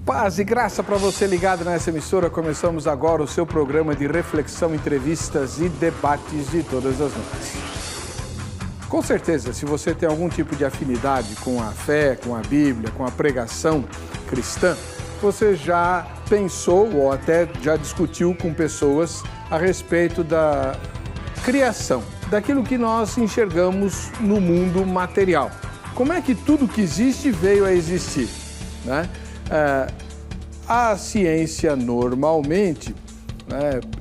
Paz e graça para você ligado nessa emissora. Começamos agora o seu programa de reflexão, entrevistas e debates de todas as noites. Com certeza, se você tem algum tipo de afinidade com a fé, com a Bíblia, com a pregação cristã, você já pensou ou até já discutiu com pessoas a respeito da criação, daquilo que nós enxergamos no mundo material. Como é que tudo que existe veio a existir, né? A ciência normalmente,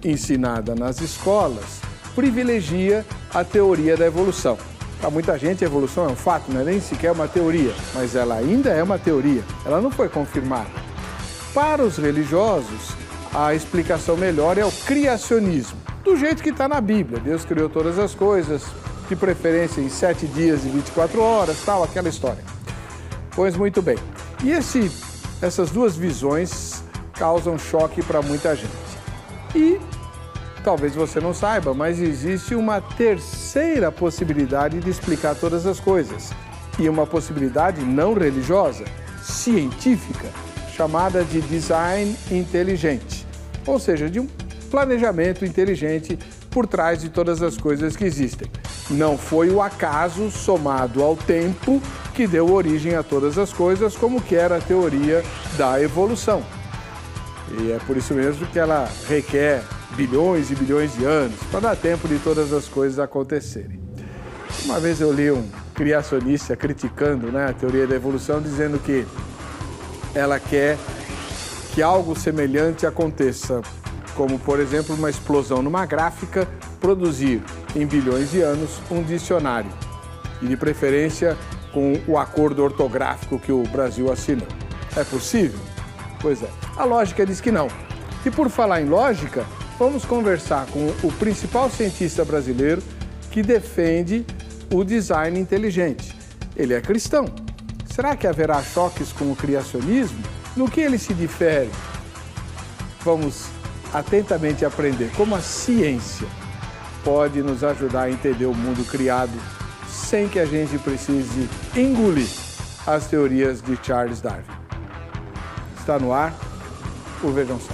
ensinada nas escolas, privilegia a teoria da evolução. Para muita gente a evolução é um fato, não é nem sequer uma teoria, mas ela ainda é uma teoria, ela não foi confirmada. Para os religiosos, a explicação melhor é o criacionismo, do jeito que está na Bíblia. Deus criou todas as coisas, de preferência em 7 dias e 24 horas, tal, aquela história. Pois muito bem. E essas duas visões causam choque para muita gente. E talvez você não saiba, mas existe uma terceira possibilidade de explicar todas as coisas. E uma possibilidade não religiosa, científica, chamada de design inteligente. Ou seja, de um planejamento inteligente por trás de todas as coisas que existem. Não foi o acaso somado ao tempo que deu origem a todas as coisas, como que era a teoria da evolução. E é por isso mesmo que ela requer bilhões e bilhões de anos para dar tempo de todas as coisas acontecerem. Uma vez eu li um criacionista criticando, a teoria da evolução, dizendo que ela quer que algo semelhante aconteça, como, por exemplo, uma explosão numa gráfica, produzir em bilhões de anos um dicionário. E de preferência com o acordo ortográfico que o Brasil assinou. É possível? Pois é. A lógica diz que não. E por falar em lógica, vamos conversar com o principal cientista brasileiro que defende o design inteligente. Ele é cristão. Será que haverá choques com o criacionismo? No que ele se difere? Vamos atentamente aprender como a ciência pode nos ajudar a entender o mundo criado sem que a gente precise engolir as teorias de Charles Darwin. Está no ar o Vejam Só.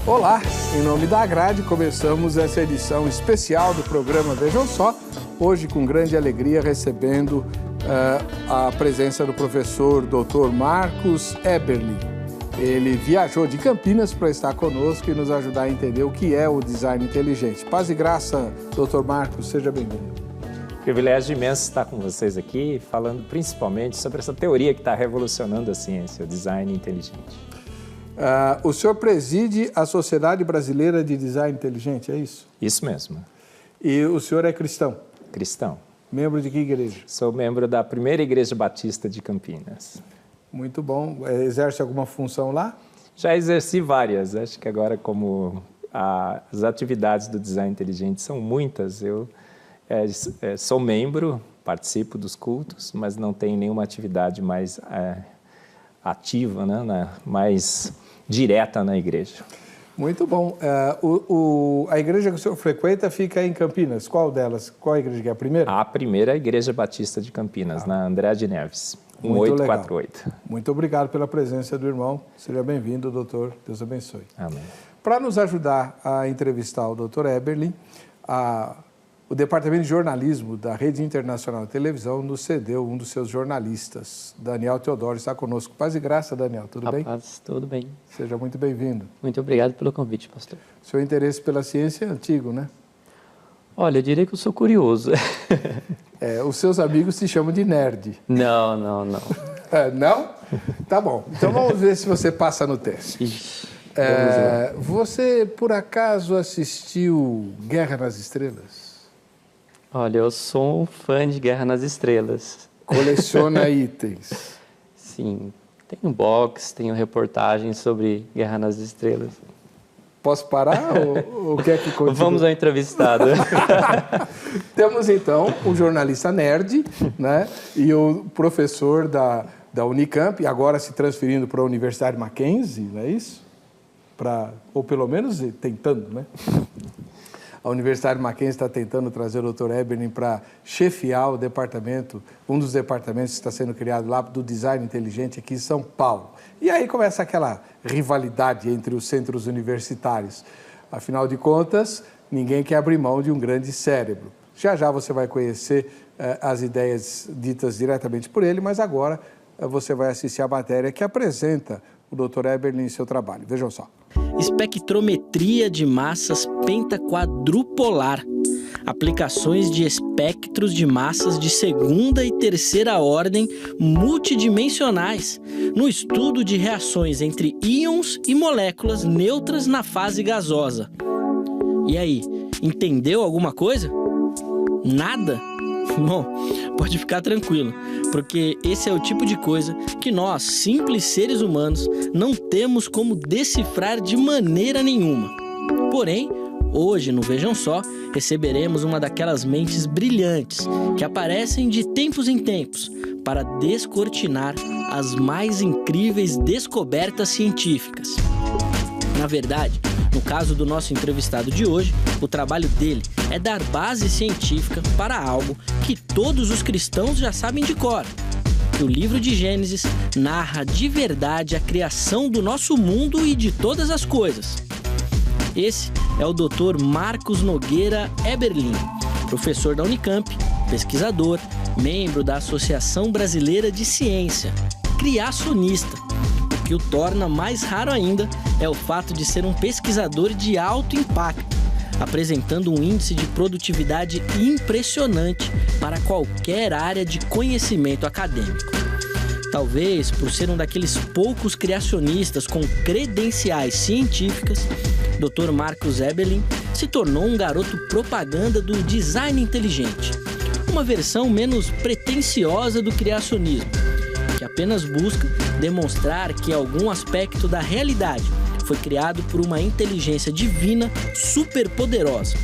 Olá, em nome da Agrade, começamos essa edição especial do programa Vejam Só, hoje com grande alegria recebendo a presença do professor Dr. Marcos Eberli. Ele viajou de Campinas para estar conosco e nos ajudar a entender o que é o design inteligente. Paz e graça, Dr. Marcos, seja bem-vindo. Privilégio imenso estar com vocês aqui, falando principalmente sobre essa teoria que está revolucionando a ciência, o design inteligente. O senhor preside a Sociedade Brasileira de Design Inteligente, é isso? Isso mesmo. E o senhor é cristão? Cristão. Membro de que igreja? Sou membro da Primeira Igreja Batista de Campinas. Muito bom. Exerce alguma função lá? Já exerci várias. Acho que agora, como as atividades do design inteligente são muitas, eu sou membro, participo dos cultos, mas não tenho nenhuma atividade mais ativa, mais direta na igreja. Muito bom. A igreja que o senhor frequenta fica em Campinas. Qual delas? Qual a igreja que é a primeira? A Primeira Igreja Batista de Campinas, na André de Neves, 1848. Muito obrigado pela presença do irmão. Seja bem-vindo, doutor. Deus abençoe. Amém. Para nos ajudar a entrevistar o doutor Eberli, o Departamento de Jornalismo da Rede Internacional de Televisão nos cedeu um dos seus jornalistas, Daniel Teodoro, está conosco. Paz e graça, Daniel, tudo bem? Paz, tudo bem. Seja muito bem-vindo. Muito obrigado pelo convite, pastor. Seu interesse pela ciência é antigo, né? Olha, eu diria que eu sou curioso. Os seus amigos te chamam de nerd. Não. Não? Tá bom. Então vamos ver se você passa no teste. Ixi, vamos lá. Você, por acaso, assistiu Guerra nas Estrelas? Olha, eu sou um fã de Guerra nas Estrelas. Coleciona itens. Sim, tenho box, tenho reportagens sobre Guerra nas Estrelas. Posso parar ou quer que continue? Vamos ao entrevistado. Temos, então, um jornalista nerd, né? E o professor da Unicamp, e agora se transferindo para a Universidade Mackenzie, não é isso? ou pelo menos tentando, né? A Universidade Mackenzie está tentando trazer o Dr. Eberlin para chefiar o departamento, um dos departamentos que está sendo criado lá do design inteligente aqui em São Paulo. E aí começa aquela rivalidade entre os centros universitários. Afinal de contas, ninguém quer abrir mão de um grande cérebro. Já já você vai conhecer as ideias ditas diretamente por ele, mas agora você vai assistir a matéria que apresenta o Dr. Eberlin em seu trabalho. Vejam só. Espectrometria de massas pentaquadrupolar. Aplicações de espectros de massas de segunda e terceira ordem multidimensionais no estudo de reações entre íons e moléculas neutras na fase gasosa. E aí, entendeu alguma coisa? Nada? Bom, pode ficar tranquilo, porque esse é o tipo de coisa que nós, simples seres humanos, não temos como decifrar de maneira nenhuma. Porém, hoje, no Vejam Só, receberemos uma daquelas mentes brilhantes que aparecem de tempos em tempos para descortinar as mais incríveis descobertas científicas. Na verdade, no caso do nosso entrevistado de hoje, o trabalho dele é dar base científica para algo que todos os cristãos já sabem de cor. Que o livro de Gênesis narra de verdade a criação do nosso mundo e de todas as coisas. Esse é o Dr. Marcos Nogueira Eberlin, professor da Unicamp, pesquisador, membro da Associação Brasileira de Ciência, criacionista. O que o torna mais raro ainda é o fato de ser um pesquisador de alto impacto, apresentando um índice de produtividade impressionante para qualquer área de conhecimento acadêmico. Talvez por ser um daqueles poucos criacionistas com credenciais científicas, Dr. Marcos Eberlin se tornou um garoto propaganda do design inteligente, uma versão menos pretensiosa do criacionismo, que apenas busca demonstrar que algum aspecto da realidade foi criado por uma inteligência divina superpoderosa.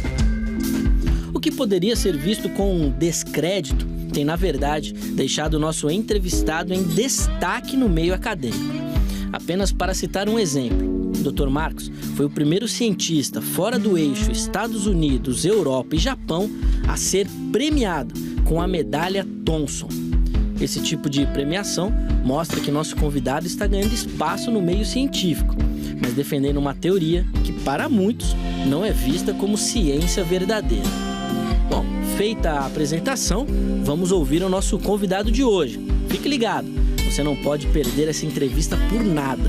O que poderia ser visto com um descrédito tem, na verdade, deixado o nosso entrevistado em destaque no meio acadêmico. Apenas para citar um exemplo, o Dr. Marcos foi o primeiro cientista fora do eixo Estados Unidos, Europa e Japão a ser premiado com a medalha Thomson. Esse tipo de premiação mostra que nosso convidado está ganhando espaço no meio científico, mas defendendo uma teoria que, para muitos, não é vista como ciência verdadeira. Bom, feita a apresentação, vamos ouvir o nosso convidado de hoje. Fique ligado, você não pode perder essa entrevista por nada.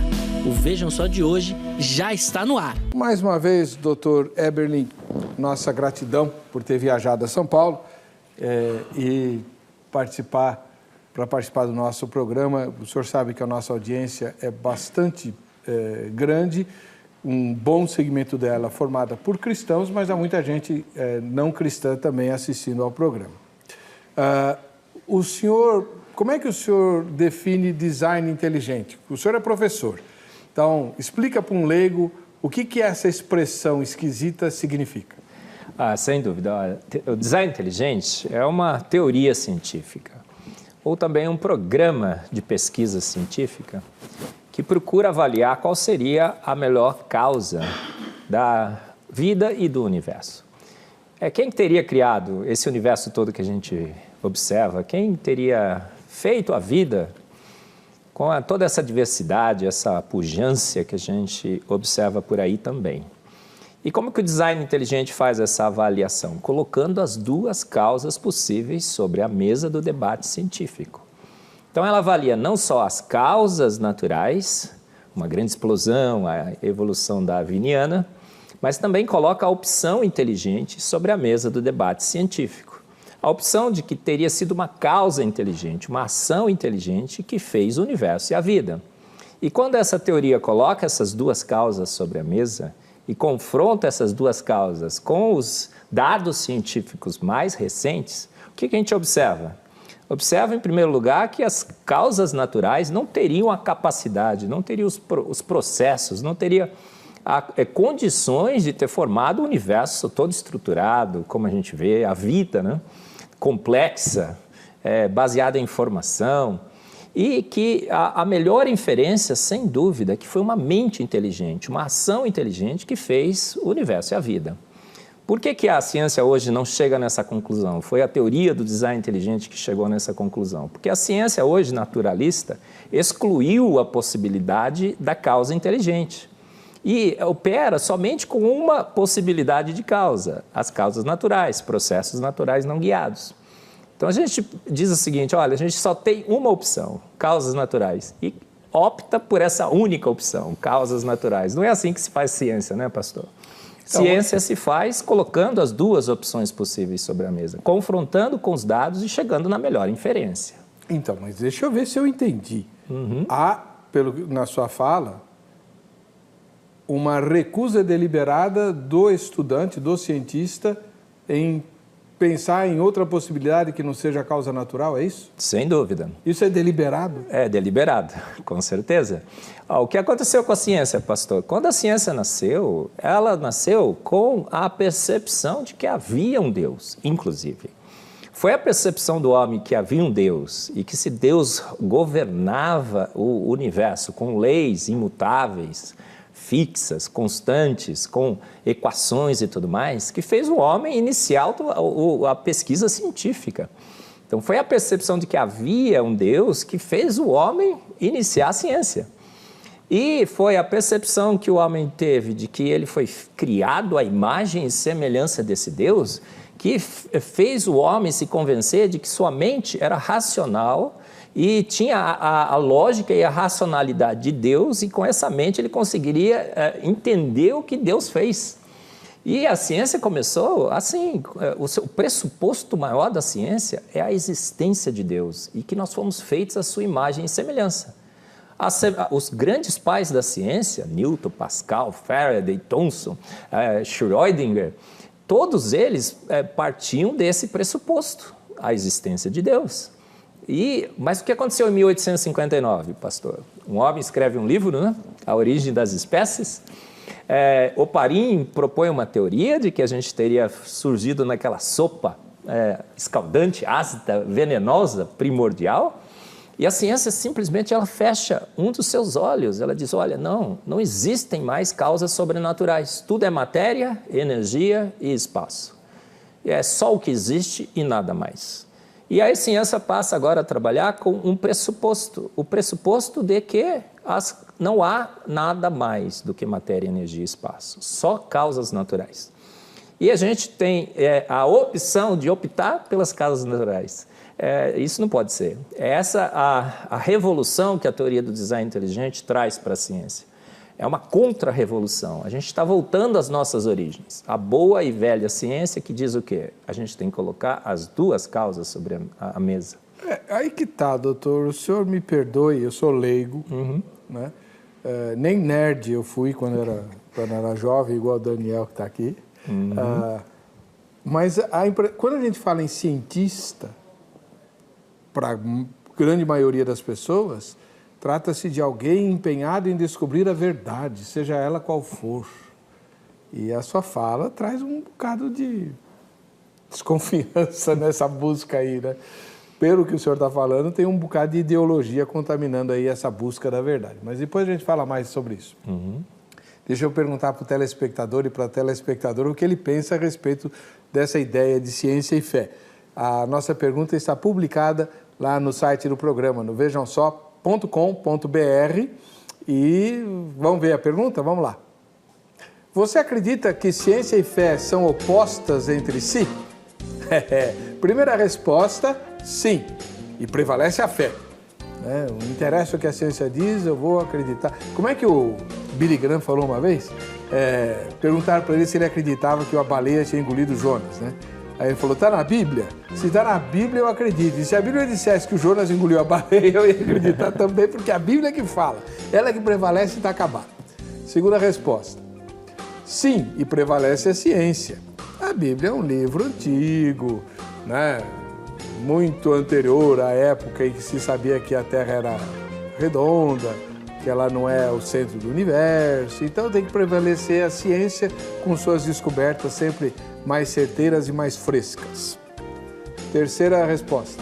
O Vejam Só de hoje já está no ar. Mais uma vez, Dr. Eberlin, nossa gratidão por ter viajado a São Paulo e para participar do nosso programa. O senhor sabe que a nossa audiência é bastante grande, um bom segmento dela formada por cristãos, mas há muita gente não cristã também assistindo ao programa. Como é que o senhor define design inteligente? O senhor é professor, então explica para um leigo o que essa expressão esquisita significa. Sem dúvida. O design inteligente é uma teoria científica, ou também um programa de pesquisa científica que procura avaliar qual seria a melhor causa da vida e do universo. Quem teria criado esse universo todo que a gente observa? Quem teria feito a vida com toda essa diversidade, essa pujança que a gente observa por aí também? E como que o design inteligente faz essa avaliação? Colocando as duas causas possíveis sobre a mesa do debate científico. Então, ela avalia não só as causas naturais, uma grande explosão, a evolução darwiniana, mas também coloca a opção inteligente sobre a mesa do debate científico. A opção de que teria sido uma causa inteligente, uma ação inteligente que fez o universo e a vida. E quando essa teoria coloca essas duas causas sobre a mesa e confronta essas duas causas com os dados científicos mais recentes, o que a gente observa? Observa, em primeiro lugar, que as causas naturais não teriam a capacidade, não teriam os processos, não teriam condições de ter formado o universo todo estruturado, como a gente vê, a vida, né? Complexa, baseada em informação. E que a melhor inferência, sem dúvida, que foi uma mente inteligente, uma ação inteligente que fez o universo e a vida. Por que a ciência hoje não chega nessa conclusão? Foi a teoria do design inteligente que chegou nessa conclusão. Porque a ciência hoje, naturalista, excluiu a possibilidade da causa inteligente. E opera somente com uma possibilidade de causa, as causas naturais, processos naturais não guiados. Então a gente diz o seguinte, olha, a gente só tem uma opção, causas naturais, e opta por essa única opção, causas naturais. Não é assim que se faz ciência, né, pastor? Ciência se faz colocando as duas opções possíveis sobre a mesa, confrontando com os dados e chegando na melhor inferência. Então, mas deixa eu ver se eu entendi. Há, na sua fala, uma recusa deliberada do estudante, do cientista, em pensar em outra possibilidade que não seja a causa natural, é isso? Sem dúvida. Isso é deliberado? É deliberado, com certeza. O que aconteceu com a ciência, pastor? Quando a ciência nasceu, ela nasceu com a percepção de que havia um Deus, inclusive. Foi a percepção do homem que havia um Deus e que se Deus governava o universo com leis imutáveis, fixas, constantes, com equações e tudo mais, que fez o homem iniciar a pesquisa científica. Então, foi a percepção de que havia um Deus que fez o homem iniciar a ciência. E foi a percepção que o homem teve de que ele foi criado à imagem e semelhança desse Deus que fez o homem se convencer de que sua mente era racional e tinha a lógica e a racionalidade de Deus, e com essa mente ele conseguiria entender o que Deus fez. E a ciência começou assim, o pressuposto maior da ciência é a existência de Deus e que nós fomos feitos à sua imagem e semelhança. Os grandes pais da ciência, Newton, Pascal, Faraday, Thomson, Schrödinger, todos eles partiam desse pressuposto, a existência de Deus. Mas o que aconteceu em 1859, pastor? Um homem escreve um livro, né? A Origem das Espécies. Oparin propõe uma teoria de que a gente teria surgido naquela sopa escaldante, ácida, venenosa, primordial. E a ciência simplesmente ela fecha um dos seus olhos. Ela diz, olha, não existem mais causas sobrenaturais. Tudo é matéria, energia e espaço. É só o que existe e nada mais. E a ciência passa agora a trabalhar com um pressuposto, o pressuposto de que não há nada mais do que matéria, energia e espaço, só causas naturais. E a gente tem a opção de optar pelas causas naturais. Isso não pode ser. É essa a revolução que a teoria do design inteligente traz para a ciência. É uma contra-revolução. A gente está voltando às nossas origens. A boa e velha ciência que diz o quê? A gente tem que colocar as duas causas sobre a mesa. Aí que tá, doutor. O senhor me perdoe, eu sou leigo, né? Nem nerd eu fui quando era jovem, igual o Daniel que está aqui. Mas quando a gente fala em cientista, para a grande maioria das pessoas, trata-se de alguém empenhado em descobrir a verdade, seja ela qual for. E a sua fala traz um bocado de desconfiança nessa busca aí, né? Pelo que o senhor está falando, tem um bocado de ideologia contaminando aí essa busca da verdade. Mas depois a gente fala mais sobre isso. Deixa eu perguntar para o telespectador e para a telespectadora o que ele pensa a respeito dessa ideia de ciência e fé. A nossa pergunta está publicada lá no site do programa, no vejamsó.com.br, e vamos ver a pergunta? Vamos lá. Você acredita que ciência e fé são opostas entre si? Primeira resposta, sim. E prevalece a fé. Não interessa o que a ciência diz, eu vou acreditar. Como é que o Billy Graham falou uma vez? Perguntaram para ele se ele acreditava que a baleia tinha engolido Jonas, né? Aí ele falou, está na Bíblia? Se está na Bíblia, eu acredito. E se a Bíblia dissesse que o Jonas engoliu a baleia, eu ia acreditar também, porque a Bíblia é que fala. Ela é que prevalece e está acabada. Segunda resposta. Sim, e prevalece a ciência. A Bíblia é um livro antigo, né? Muito anterior à época em que se sabia que a Terra era redonda, que ela não é o centro do universo. Então tem que prevalecer a ciência com suas descobertas sempre mais certeiras e mais frescas. Terceira resposta.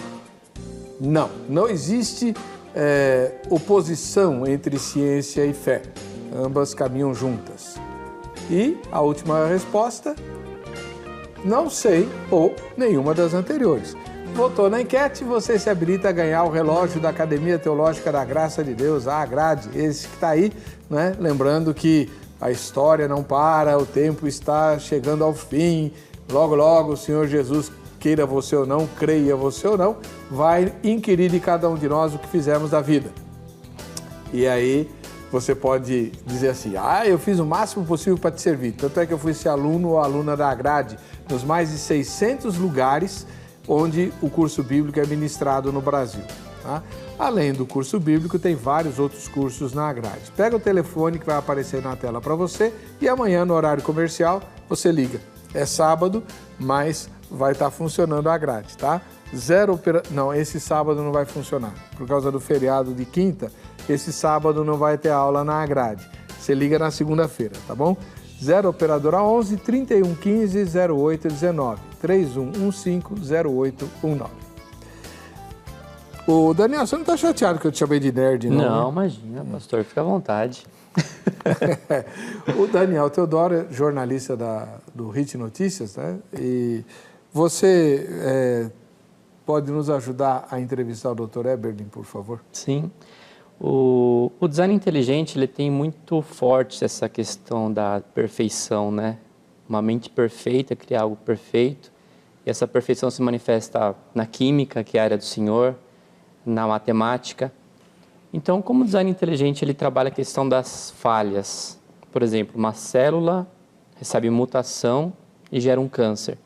Não existe oposição entre ciência e fé. Ambas caminham juntas. E a última resposta, não sei ou nenhuma das anteriores. Votou na enquete, você se habilita a ganhar o relógio da Academia Teológica da Graça de Deus, a Agrade, esse que está aí, né? Lembrando que a história não para, o tempo está chegando ao fim, logo, logo o Senhor Jesus, queira você ou não, creia você ou não, vai inquirir de cada um de nós o que fizemos da vida. E aí você pode dizer assim, eu fiz o máximo possível para te servir, tanto é que eu fui esse aluno ou aluna da Agrade, nos mais de 600 lugares onde o curso bíblico é ministrado no Brasil. Tá? Além do curso bíblico, tem vários outros cursos na Agrade. Pega o telefone que vai aparecer na tela para você e amanhã, no horário comercial, você liga. É sábado, mas vai estar funcionando a Agrade, tá? Não, esse sábado não vai funcionar. Por causa do feriado de quinta, esse sábado não vai ter aula na Agrade. Você liga na segunda-feira, tá bom? 0 operadora 11 3115 0819 3115 0819. O Daniel, você não está chateado que eu te chamei de nerd, não? Não, imagina, pastor, fica à vontade. O Daniel Teodoro é jornalista do Hit Notícias, né? E você pode nos ajudar a entrevistar o Dr. Eberlin, por favor? Sim. O design inteligente, ele tem muito forte essa questão da perfeição, né? Uma mente perfeita, criar algo perfeito. E essa perfeição se manifesta na química, que é a área do senhor, na matemática. Então, como design inteligente, ele trabalha a questão das falhas. Por exemplo, uma célula recebe mutação e gera um câncer.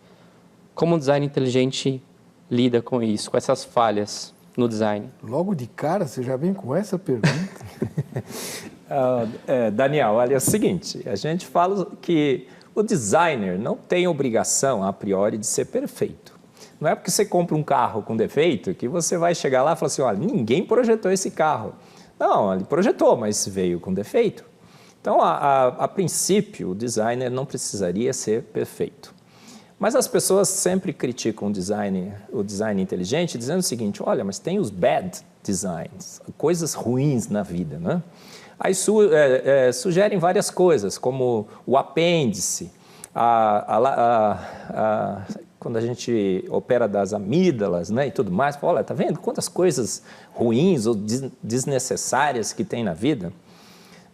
Como o design inteligente lida com isso, com essas falhas no design? Logo de cara, você já vem com essa pergunta? Daniel, olha, é o seguinte, a gente fala que o designer não tem obrigação, a priori, de ser perfeito. Não é porque você compra um carro com defeito que você vai chegar lá e falar assim, olha, ninguém projetou esse carro. Não, ele projetou, mas veio com defeito. Então, a princípio, o designer não precisaria ser perfeito. Mas as pessoas sempre criticam o design inteligente, dizendo o seguinte, olha, mas tem os bad designs, coisas ruins na vida, né? Aí sugerem várias coisas, como o apêndice, quando a gente opera das amígdalas, né, e tudo mais, olha, tá vendo quantas coisas ruins ou desnecessárias que tem na vida?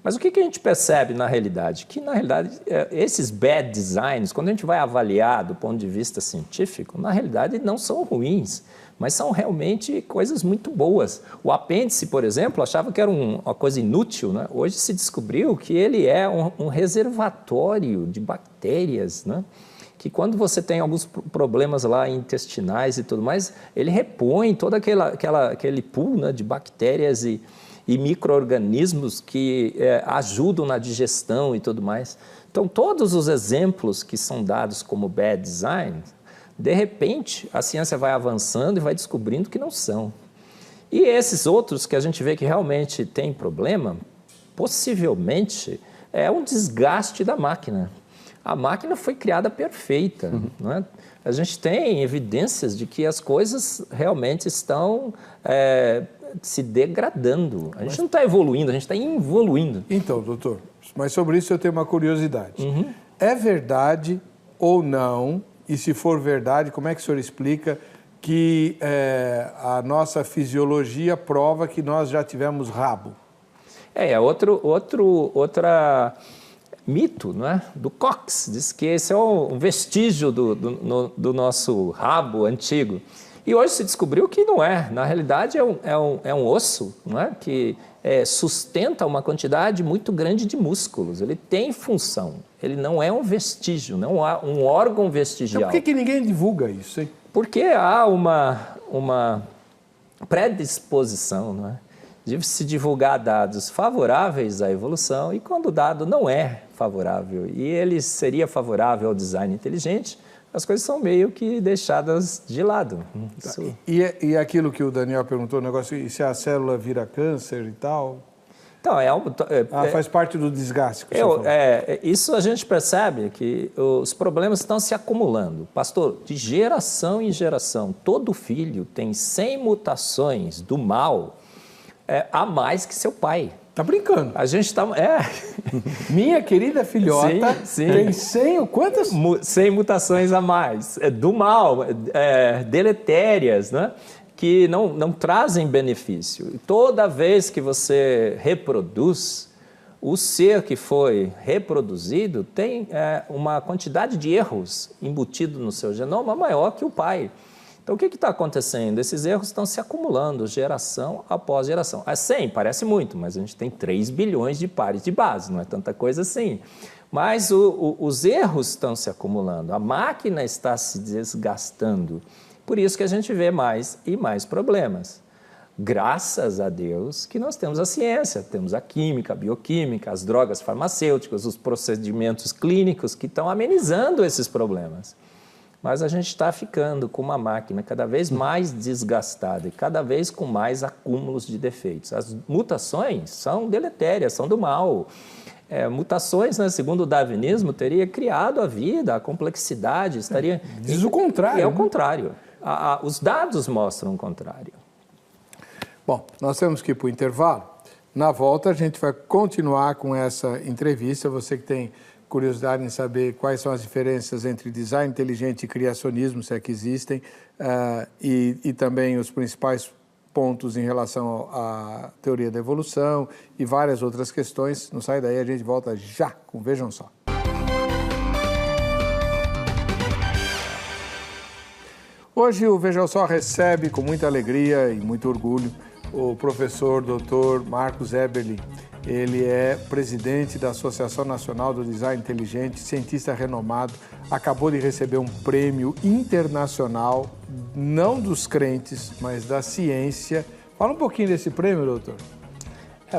Mas o que a gente percebe na realidade? Que, na realidade, esses bad designs, quando a gente vai avaliar do ponto de vista científico, na realidade não são ruins, mas são realmente coisas muito boas. O apêndice, por exemplo, achava que era uma coisa inútil, né? Hoje se descobriu que ele é um reservatório de bactérias, né? Que quando você tem alguns problemas lá intestinais e tudo mais, ele repõe todo aquele pool, né, de bactérias e micro-organismos que ajudam na digestão e tudo mais. Então, todos os exemplos que são dados como bad design, de repente, a ciência vai avançando e vai descobrindo que não são. E esses outros que a gente vê que realmente tem problema, possivelmente é um desgaste da máquina. A máquina foi criada perfeita, não é? A gente tem evidências de que as coisas realmente estão se degradando. A gente não está evoluindo, a gente está involuindo. Então, doutor, mas sobre isso eu tenho uma curiosidade. É verdade ou não, e se for verdade, como é que o senhor explica que a nossa fisiologia prova que nós já tivemos rabo? Outra mito, não é? Do Cox, diz que esse é um vestígio do nosso rabo antigo. E hoje se descobriu que não é. Na realidade, é um osso, não é? Que sustenta uma quantidade muito grande de músculos. Ele tem função. Ele não é um vestígio, não há um órgão vestigial. Então, por que ninguém divulga isso, hein? Porque há uma predisposição, não é? De se divulgar dados favoráveis à evolução e quando o dado não é favorável e ele seria favorável ao design inteligente, as coisas são meio que deixadas de lado. Isso... E aquilo que o Daniel perguntou, o negócio, e se a célula vira câncer e tal? Então, faz parte do desgaste. Isso a gente percebe que os problemas estão se acumulando. Pastor, de geração em geração, todo filho tem 100 mutações do mal a mais que seu pai. Tá brincando. A gente está... Minha querida filhota tem 100 ou quantas? 100 mutações a mais. Do mal, deletérias, né? Que não trazem benefício. E toda vez que você reproduz, o ser que foi reproduzido tem uma quantidade de erros embutido no seu genoma maior que o pai. Então, o que está acontecendo? Esses erros estão se acumulando geração após geração. 100 parece muito, mas a gente tem 3 bilhões de pares de base, não é tanta coisa assim. Mas os erros estão se acumulando, a máquina está se desgastando. Por isso que a gente vê mais e mais problemas. Graças a Deus que nós temos a ciência, temos a química, a bioquímica, as drogas farmacêuticas, os procedimentos clínicos que estão amenizando esses problemas. Mas a gente está ficando com uma máquina cada vez mais desgastada e cada vez com mais acúmulos de defeitos. As mutações são deletérias, são do mal. Mutações, né, segundo o darwinismo, teria criado a vida, a complexidade, estaria... Diz o contrário. É o contrário. Os dados mostram o contrário. Bom, nós temos que ir para o intervalo. Na volta, a gente vai continuar com essa entrevista. Você que tem curiosidade em saber quais são as diferenças entre design inteligente e criacionismo, se é que existem, e também os principais pontos em relação à teoria da evolução e várias outras questões. Não sai daí, a gente volta já com Vejam Só. Hoje o Vejam Só recebe com muita alegria e muito orgulho o professor Dr. Marcos Eberli. Ele é presidente da Associação Nacional do Design Inteligente, cientista renomado, acabou de receber um prêmio internacional, não dos crentes, mas da ciência. Fala um pouquinho desse prêmio, doutor.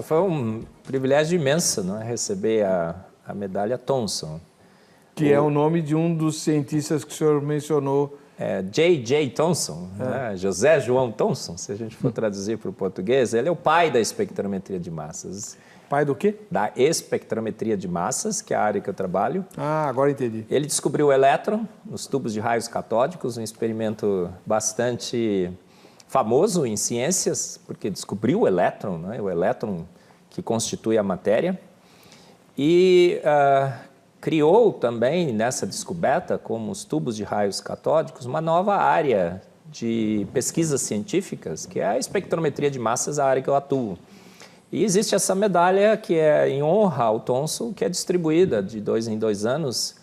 Foi um privilégio imenso, não é? Receber a medalha Thomson. Que é o nome de um dos cientistas que o senhor mencionou. J.J. Thomson, né? José João Thomson, se a gente for traduzir para o português, ele é o pai da espectrometria de massas. Pai do quê? Da espectrometria de massas, que é a área que eu trabalho. Agora entendi. Ele descobriu o elétron nos tubos de raios catódicos, um experimento bastante famoso em ciências, porque descobriu o elétron, né? O elétron que constitui a matéria. E criou também, nessa descoberta, como os tubos de raios catódicos, uma nova área de pesquisas científicas, que é a espectrometria de massas, a área que eu atuo. E existe essa medalha que é em honra ao Thomson, que é distribuída de 2 em 2 anos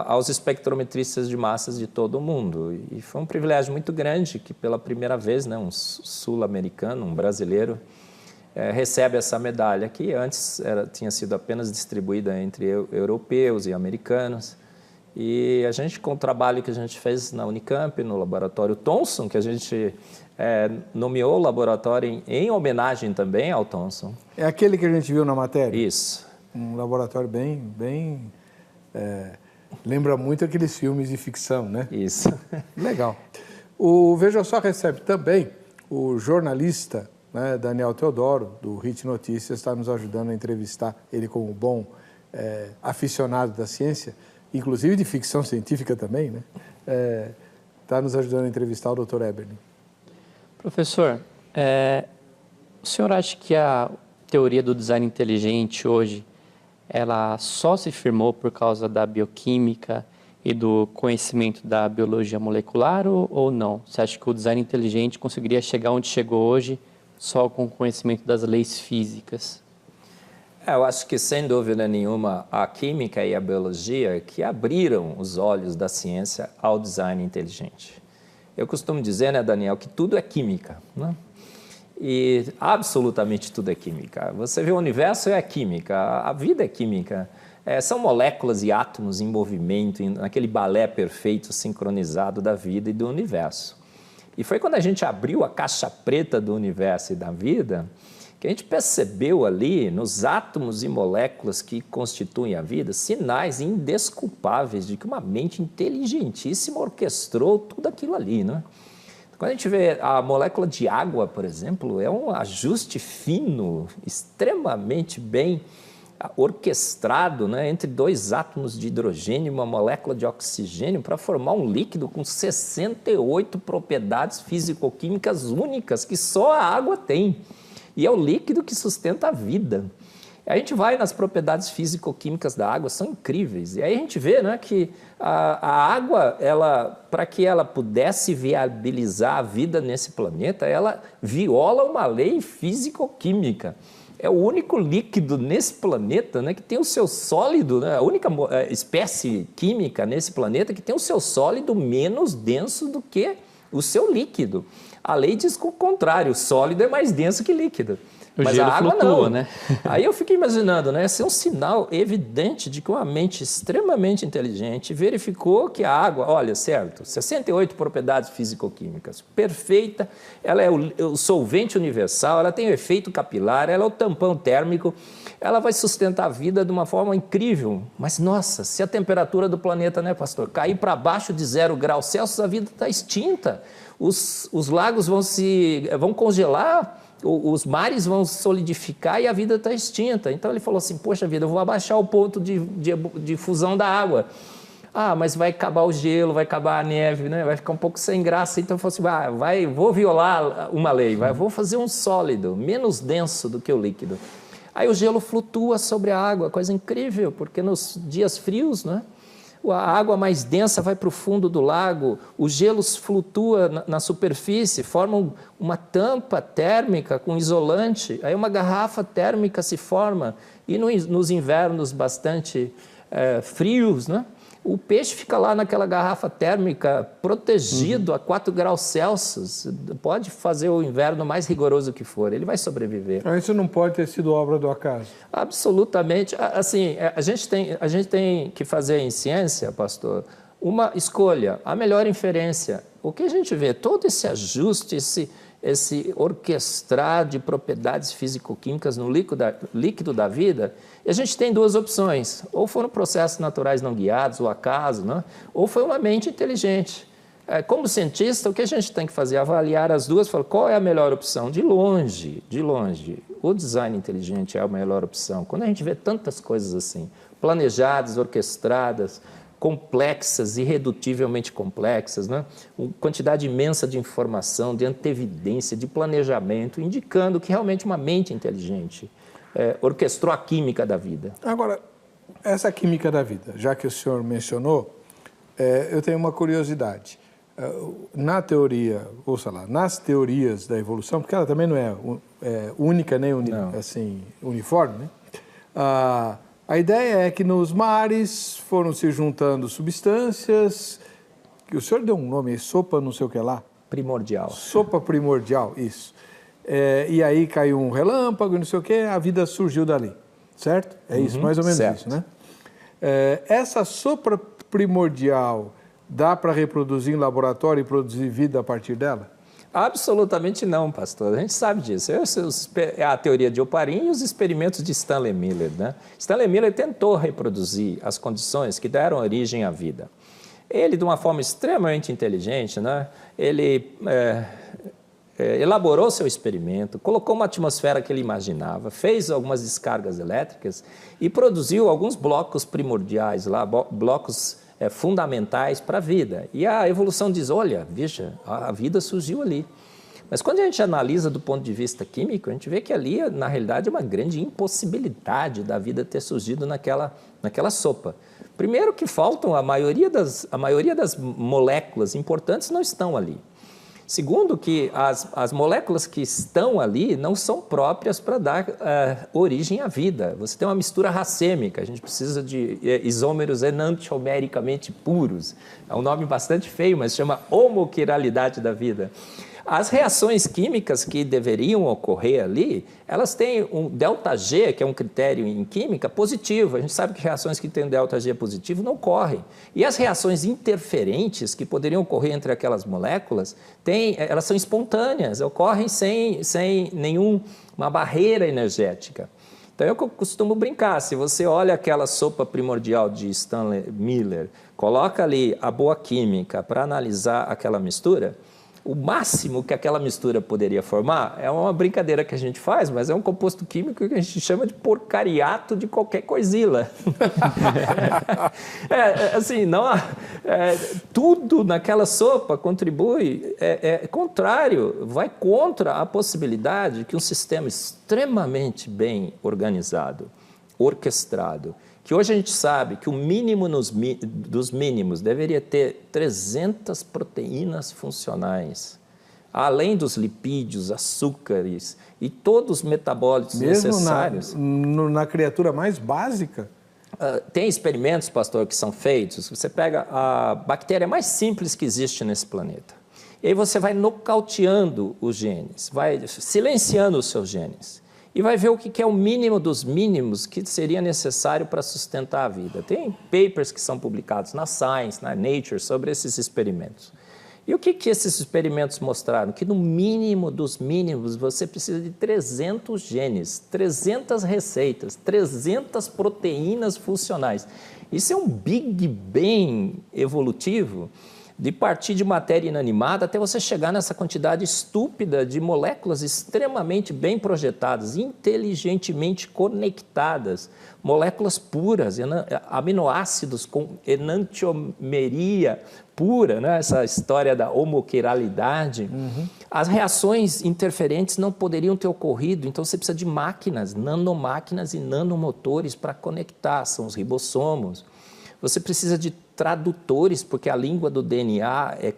aos espectrometristas de massas de todo o mundo. E foi um privilégio muito grande que, pela primeira vez, né, um sul-americano, um brasileiro, recebe essa medalha, que antes tinha sido apenas distribuída entre europeus e americanos. E a gente, com o trabalho que a gente fez na Unicamp, no laboratório Thomson, que a gente nomeou o laboratório em homenagem também ao Thomson. É aquele que a gente viu na matéria? Isso. Um laboratório bem lembra muito aqueles filmes de ficção, né? Isso. Legal. O Veja Só recebe também o jornalista, né, Daniel Teodoro, do HIT Notícias, está nos ajudando a entrevistar ele como bom aficionado da ciência, inclusive de ficção científica também, né? Está nos ajudando a entrevistar o Dr. Eberli. Professor, o senhor acha que a teoria do design inteligente hoje, ela só se firmou por causa da bioquímica e do conhecimento da biologia molecular ou não? Você acha que o design inteligente conseguiria chegar onde chegou hoje só com o conhecimento das leis físicas? Eu acho que, sem dúvida nenhuma, a química e a biologia que abriram os olhos da ciência ao design inteligente. Eu costumo dizer, né, Daniel, que tudo é química, né? E absolutamente tudo é química. Você vê o universo, é química, a vida é química. São moléculas e átomos em movimento, naquele balé perfeito, sincronizado da vida e do universo. E foi quando a gente abriu a caixa preta do universo e da vida que a gente percebeu ali, nos átomos e moléculas que constituem a vida, sinais indesculpáveis de que uma mente inteligentíssima orquestrou tudo aquilo ali, né? Quando a gente vê a molécula de água, por exemplo, é um ajuste fino, extremamente bem orquestrado, né, entre 2 átomos de hidrogênio e uma molécula de oxigênio para formar um líquido com 68 propriedades físico-químicas únicas que só a água tem. E é o líquido que sustenta a vida. A gente vai nas propriedades físico-químicas da água, são incríveis. E aí a gente vê, né, que a água, para que ela pudesse viabilizar a vida nesse planeta, ela viola uma lei físico-química. É o único líquido nesse planeta, né, que tem o seu sólido, né, a única espécie química nesse planeta que tem o seu sólido menos denso do que o seu líquido. A lei diz que o contrário, o sólido é mais denso que líquido. Mas a água flutua, não. Né? Aí eu fiquei imaginando, né? Esse é um sinal evidente de que uma mente extremamente inteligente verificou que a água, olha, certo, 68 propriedades físico-químicas, perfeita, ela é o solvente universal, ela tem o efeito capilar, ela é o tampão térmico, ela vai sustentar a vida de uma forma incrível. Mas, nossa, se a temperatura do planeta, né, pastor, cair para baixo de 0 graus Celsius, a vida está extinta. Os lagos vão congelar, os mares vão solidificar e a vida está extinta. Então ele falou assim, poxa vida, eu vou abaixar o ponto de fusão da água. Ah, mas vai acabar o gelo, vai acabar a neve, né? Vai ficar um pouco sem graça. Então eu falei assim, vou violar uma lei, vou fazer um sólido menos denso do que o líquido. Aí o gelo flutua sobre a água, coisa incrível, porque nos dias frios, né? A água mais densa vai para o fundo do lago, o gelo flutua na superfície, forma uma tampa térmica com isolante, aí uma garrafa térmica se forma, e nos invernos bastante frios, né? O peixe fica lá naquela garrafa térmica, protegido a 4 graus Celsius, pode fazer o inverno mais rigoroso que for, ele vai sobreviver. Isso não pode ter sido obra do acaso? Absolutamente. Assim, a gente tem que fazer em ciência, pastor, uma escolha, a melhor inferência. O que a gente vê, todo esse ajuste, esse orquestrar de propriedades físico-químicas no líquido da vida, e a gente tem duas opções, ou foram processos naturais não guiados, o acaso, né? Ou foi uma mente inteligente. Como cientista, o que a gente tem que fazer? Avaliar as duas, falar qual é a melhor opção? De longe, o design inteligente é a melhor opção. Quando a gente vê tantas coisas assim, planejadas, orquestradas, complexas, irredutivelmente complexas, né? Uma quantidade imensa de informação, de antevidência, de planejamento, indicando que realmente uma mente inteligente orquestrou a química da vida. Agora, essa química da vida, já que o senhor mencionou, eu tenho uma curiosidade. Na teoria, ou sei lá, nas teorias da evolução, porque ela também não é única nem assim, uniforme, né? A ideia é que nos mares foram se juntando substâncias, que o senhor deu um nome, sopa não sei o que lá? Primordial. Sopa primordial, isso. E aí caiu um relâmpago, não sei o que, a vida surgiu dali, certo? É isso, mais ou menos certo. Isso, né? Essa sopa primordial dá para reproduzir em laboratório e produzir vida a partir dela? Absolutamente não, pastor. A gente sabe disso. É a teoria de Oparin e os experimentos de Stanley Miller, né? Stanley Miller tentou reproduzir as condições que deram origem à vida. Ele, de uma forma extremamente inteligente, né? Ele elaborou seu experimento, colocou uma atmosfera que ele imaginava, fez algumas descargas elétricas e produziu alguns blocos primordiais lá, blocos fundamentais para a vida. E a evolução diz, olha, veja, a vida surgiu ali. Mas quando a gente analisa do ponto de vista químico, a gente vê que ali, na realidade, é uma grande impossibilidade da vida ter surgido naquela sopa. Primeiro que faltam, a maioria das moléculas importantes não estão ali. Segundo, que as moléculas que estão ali não são próprias para dar origem à vida. Você tem uma mistura racêmica, a gente precisa de isômeros enantiomericamente puros. É um nome bastante feio, mas chama homoquiralidade da vida. As reações químicas que deveriam ocorrer ali, elas têm um ΔG, que é um critério em química, positivo. A gente sabe que reações que têm delta-G positivo não ocorrem. E as reações interferentes que poderiam ocorrer entre aquelas moléculas, elas são espontâneas, ocorrem sem nenhuma barreira energética. Então, eu costumo brincar, se você olha aquela sopa primordial de Stanley Miller, coloca ali a boa química para analisar aquela mistura, O máximo que aquela mistura poderia formar é uma brincadeira que a gente faz, mas é um composto químico que a gente chama de porcariato de qualquer coisila. Assim, não, tudo naquela sopa contribui, é contrário, vai contra a possibilidade que um sistema extremamente bem organizado, orquestrado, que hoje a gente sabe que o mínimo dos mínimos deveria ter 300 proteínas funcionais, além dos lipídios, açúcares e todos os metabólitos necessários. Na criatura mais básica? Tem experimentos, pastor, que são feitos. Você pega a bactéria mais simples que existe nesse planeta. E aí você vai nocauteando os genes, vai silenciando os seus genes. E vai ver o que é o mínimo dos mínimos que seria necessário para sustentar a vida. Tem papers que são publicados na Science, na Nature, sobre esses experimentos. E o que esses experimentos mostraram? Que no mínimo dos mínimos você precisa de 300 genes, 300 receitas, 300 proteínas funcionais. Isso é um Big Bang evolutivo, de partir de matéria inanimada até você chegar nessa quantidade estúpida de moléculas extremamente bem projetadas, inteligentemente conectadas, moléculas puras, aminoácidos com enantiomeria pura, né? Essa história da homoquiralidade. As reações interferentes não poderiam ter ocorrido, então você precisa de máquinas, nanomáquinas e nanomotores para conectar, são os ribossomos. Você precisa de tradutores, porque a língua do DNA é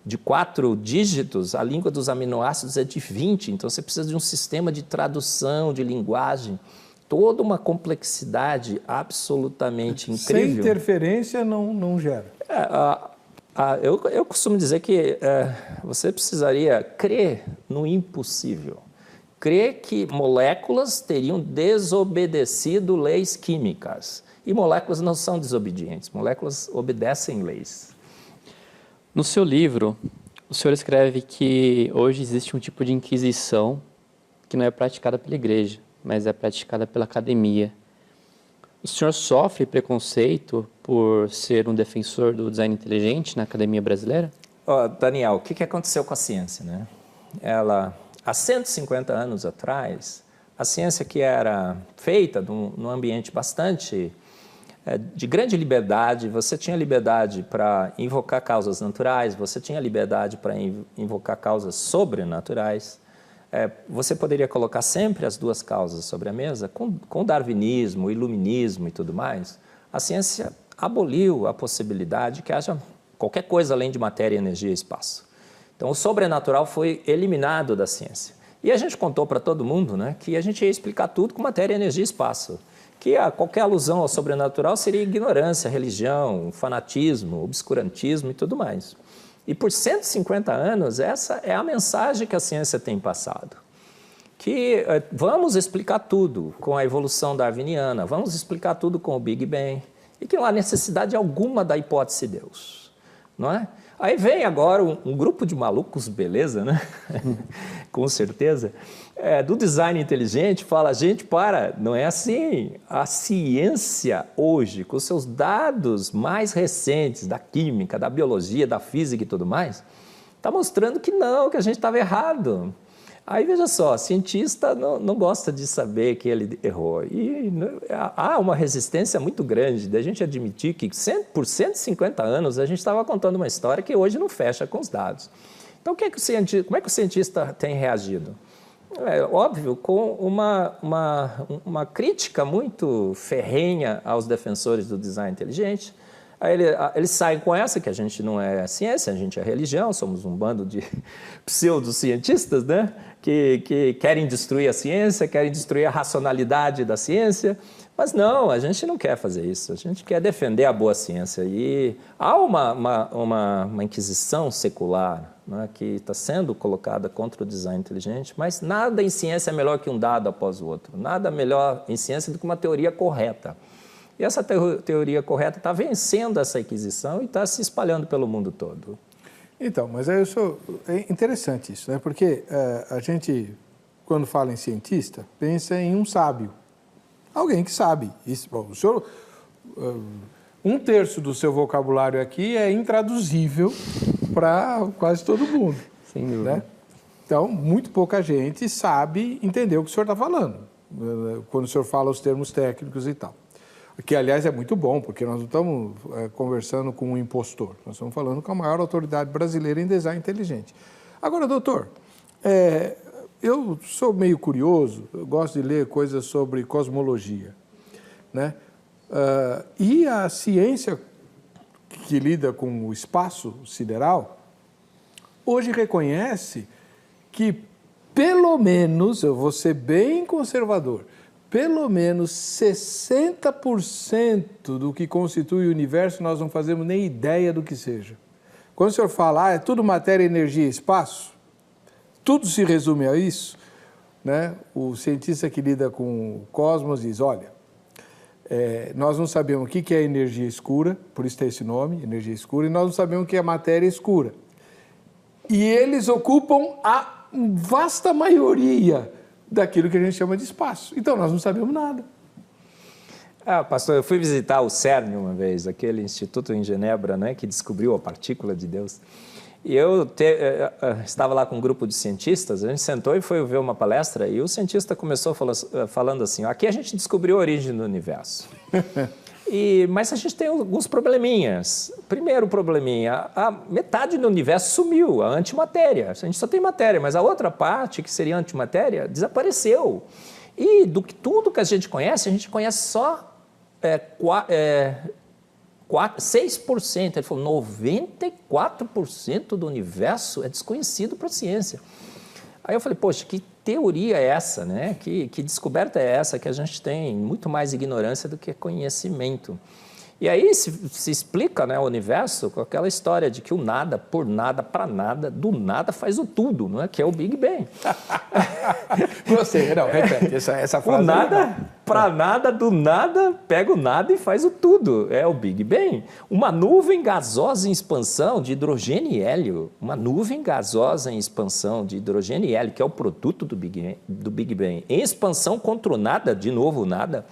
de 4 dígitos, a língua dos aminoácidos é de 20, então você precisa de um sistema de tradução, de linguagem, toda uma complexidade absolutamente incrível. Sem interferência não gera. Eu costumo dizer que você precisaria crer no impossível, crer que moléculas teriam desobedecido leis químicas. E moléculas não são desobedientes, moléculas obedecem leis. No seu livro, o senhor escreve que hoje existe um tipo de inquisição que não é praticada pela igreja, mas é praticada pela academia. O senhor sofre preconceito por ser um defensor do design inteligente na academia brasileira? Daniel, o que aconteceu com a ciência, né? Há 150 anos atrás, a ciência que era feita num ambiente bastante de grande liberdade, você tinha liberdade para invocar causas naturais, você tinha liberdade para invocar causas sobrenaturais, você poderia colocar sempre as duas causas sobre a mesa, com o darwinismo, o iluminismo e tudo mais. A ciência aboliu a possibilidade que haja qualquer coisa além de matéria, energia e espaço. Então, o sobrenatural foi eliminado da ciência. E a gente contou para todo mundo, né, que a gente ia explicar tudo com matéria, energia e espaço. Que qualquer alusão ao sobrenatural seria ignorância, religião, fanatismo, obscurantismo e tudo mais. E por 150 anos, essa é a mensagem que a ciência tem passado. Que vamos explicar tudo com a evolução darwiniana, vamos explicar tudo com o Big Bang, e que não há necessidade alguma da hipótese de Deus, não é? Aí vem agora um grupo de malucos, beleza, né? Com certeza. Do design inteligente, fala, gente, não é assim. A ciência hoje, com seus dados mais recentes da química, da biologia, da física e tudo mais, está mostrando que não, que a gente estava errado. Aí, veja só, cientista não gosta de saber que ele errou. E há uma resistência muito grande da gente admitir que por 150 anos a gente estava contando uma história que hoje não fecha com os dados. Então, como é que o cientista tem reagido? Óbvio, com uma crítica muito ferrenha aos defensores do design inteligente. Aí eles saem com essa, que a gente não é ciência, a gente é religião, somos um bando de pseudocientistas, né? Que querem destruir a ciência, querem destruir a racionalidade da ciência. Mas não, a gente não quer fazer isso, a gente quer defender a boa ciência. E há uma inquisição secular, né, que está sendo colocada contra o design inteligente, mas nada em ciência é melhor que um dado após o outro, nada melhor em ciência do que uma teoria correta. E essa teoria correta está vencendo essa inquisição e está se espalhando pelo mundo todo. Então, mas é interessante isso, né? Porque a gente, quando fala em cientista, pensa em um sábio, alguém que sabe. Isso, bom, o senhor, 1/3 do seu vocabulário aqui é intraduzível para quase todo mundo. Sem dúvida. Né? Então, muito pouca gente sabe entender o que o senhor está falando, quando o senhor fala os termos técnicos e tal. Que, aliás, é muito bom, porque nós não estamos conversando com um impostor, nós estamos falando com a maior autoridade brasileira em design inteligente. Agora, doutor, eu sou meio curioso, eu gosto de ler coisas sobre cosmologia, né? E a ciência que lida com o espaço sideral, hoje reconhece que, pelo menos, eu vou ser bem conservador, pelo menos 60% do que constitui o universo nós não fazemos nem ideia do que seja. Quando o senhor fala, é tudo matéria, energia e espaço, tudo se resume a isso, né? O cientista que lida com o cosmos diz, olha, nós não sabemos o que é energia escura, por isso tem esse nome, energia escura, e nós não sabemos o que é matéria escura. E eles ocupam a vasta maioria daquilo que a gente chama de espaço. Então, nós não sabemos nada. Pastor, eu fui visitar o CERN uma vez, aquele instituto em Genebra, né, que descobriu a partícula de Deus. E eu estava lá com um grupo de cientistas, a gente sentou e foi ver uma palestra, e o cientista começou falando assim, aqui a gente descobriu a origem do universo. Mas a gente tem alguns probleminhas. Primeiro probleminha, a metade do universo sumiu, a antimatéria. A gente só tem matéria, mas a outra parte, que seria a antimatéria, desapareceu. E tudo que a gente conhece só 6%. Ele falou, 94% do universo é desconhecido para a ciência. Aí eu falei, poxa, que teoria é essa, né? Que descoberta é essa, que a gente tem muito mais ignorância do que conhecimento. E aí se explica, né, o universo com aquela história de que o nada, por nada, para nada, do nada faz o tudo, não é? Que é o Big Bang. Você, não, repete, essa frase. O nada, para nada, do nada, pega o nada e faz o tudo. É o Big Bang. Uma nuvem gasosa em expansão de hidrogênio e hélio. Uma nuvem gasosa em expansão de hidrogênio e hélio, que é o produto do Big Bang. Em expansão contra o nada, de novo o nada,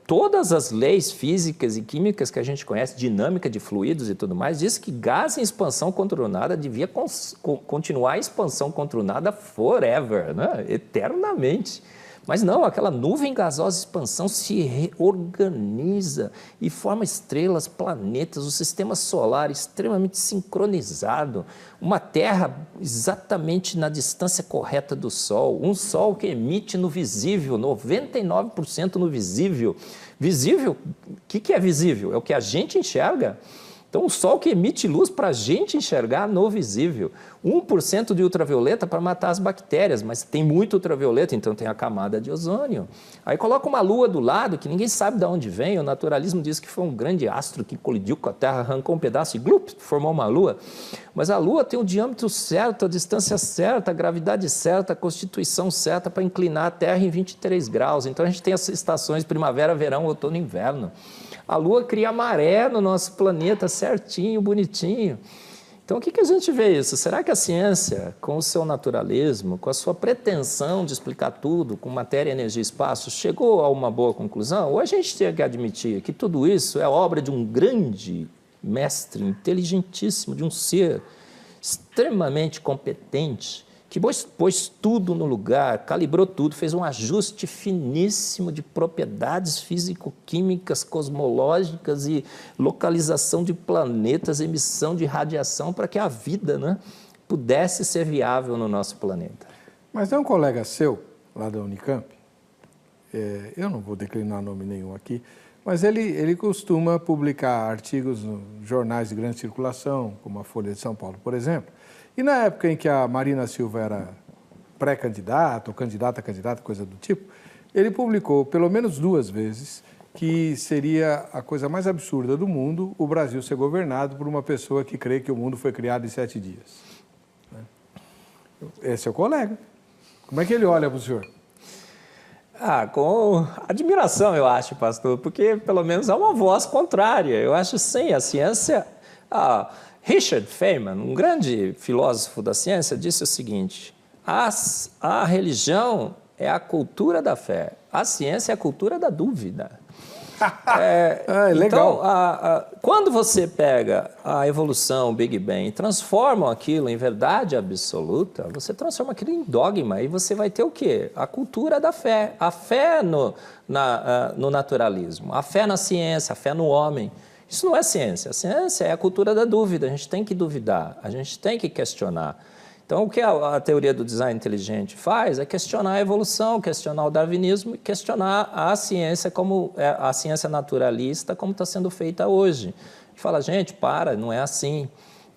todas as leis físicas e químicas que a gente conhece, dinâmica de fluidos e tudo mais, diz que gás em expansão contra o nada devia continuar a expansão contra o nada forever, né? Eternamente. Mas não, aquela nuvem gasosa de expansão se reorganiza e forma estrelas, planetas, o sistema solar extremamente sincronizado, uma Terra exatamente na distância correta do Sol, um Sol que emite no visível, 99% no visível. Visível, o que é visível? É o que a gente enxerga. Então, o Sol que emite luz para a gente enxergar no visível. 1% de ultravioleta para matar as bactérias, mas tem muito ultravioleta, então tem a camada de ozônio. Aí coloca uma lua do lado, que ninguém sabe de onde vem, o naturalismo diz que foi um grande astro que colidiu com a Terra, arrancou um pedaço e glup, formou uma lua. Mas a lua tem o diâmetro certo, a distância certa, a gravidade certa, a constituição certa para inclinar a Terra em 23 graus. Então, a gente tem as estações primavera, verão, outono e inverno. A Lua cria maré no nosso planeta certinho, bonitinho. Então, o que a gente vê isso? Será que a ciência, com o seu naturalismo, com a sua pretensão de explicar tudo, com matéria, energia e espaço, chegou a uma boa conclusão? Ou a gente tem que admitir que tudo isso é obra de um grande mestre, inteligentíssimo, de um ser extremamente competente, que pôs tudo no lugar, calibrou tudo, fez um ajuste finíssimo de propriedades físico-químicas, cosmológicas e localização de planetas, emissão de radiação para que a vida, né, pudesse ser viável no nosso planeta. Mas tem um colega seu, lá da Unicamp, eu não vou declinar nome nenhum aqui, mas ele costuma publicar artigos nos jornais de grande circulação, como a Folha de São Paulo, por exemplo. E na época em que a Marina Silva era pré-candidata, ou candidata, coisa do tipo, ele publicou pelo menos 2 vezes que seria a coisa mais absurda do mundo o Brasil ser governado por uma pessoa que crê que o mundo foi criado em 7 dias. Esse é o colega. Como é que ele olha para o senhor? Com admiração, eu acho, pastor, porque pelo menos há uma voz contrária. Eu acho sim, a ciência... Richard Feynman, um grande filósofo da ciência, disse o seguinte: a religião é a cultura da fé, a ciência é a cultura da dúvida. Legal. Então, quando você pega a evolução, o Big Bang, e transforma aquilo em verdade absoluta, você transforma aquilo em dogma e você vai ter o quê? A cultura da fé. A fé no naturalismo, a fé na ciência, a fé no homem. Isso não é ciência. A ciência é a cultura da dúvida. A gente tem que duvidar, a gente tem que questionar. Então, o que a teoria do design inteligente faz é questionar a evolução, questionar o darwinismo e questionar a ciência a ciência naturalista como está sendo feita hoje. E fala, gente, não é assim.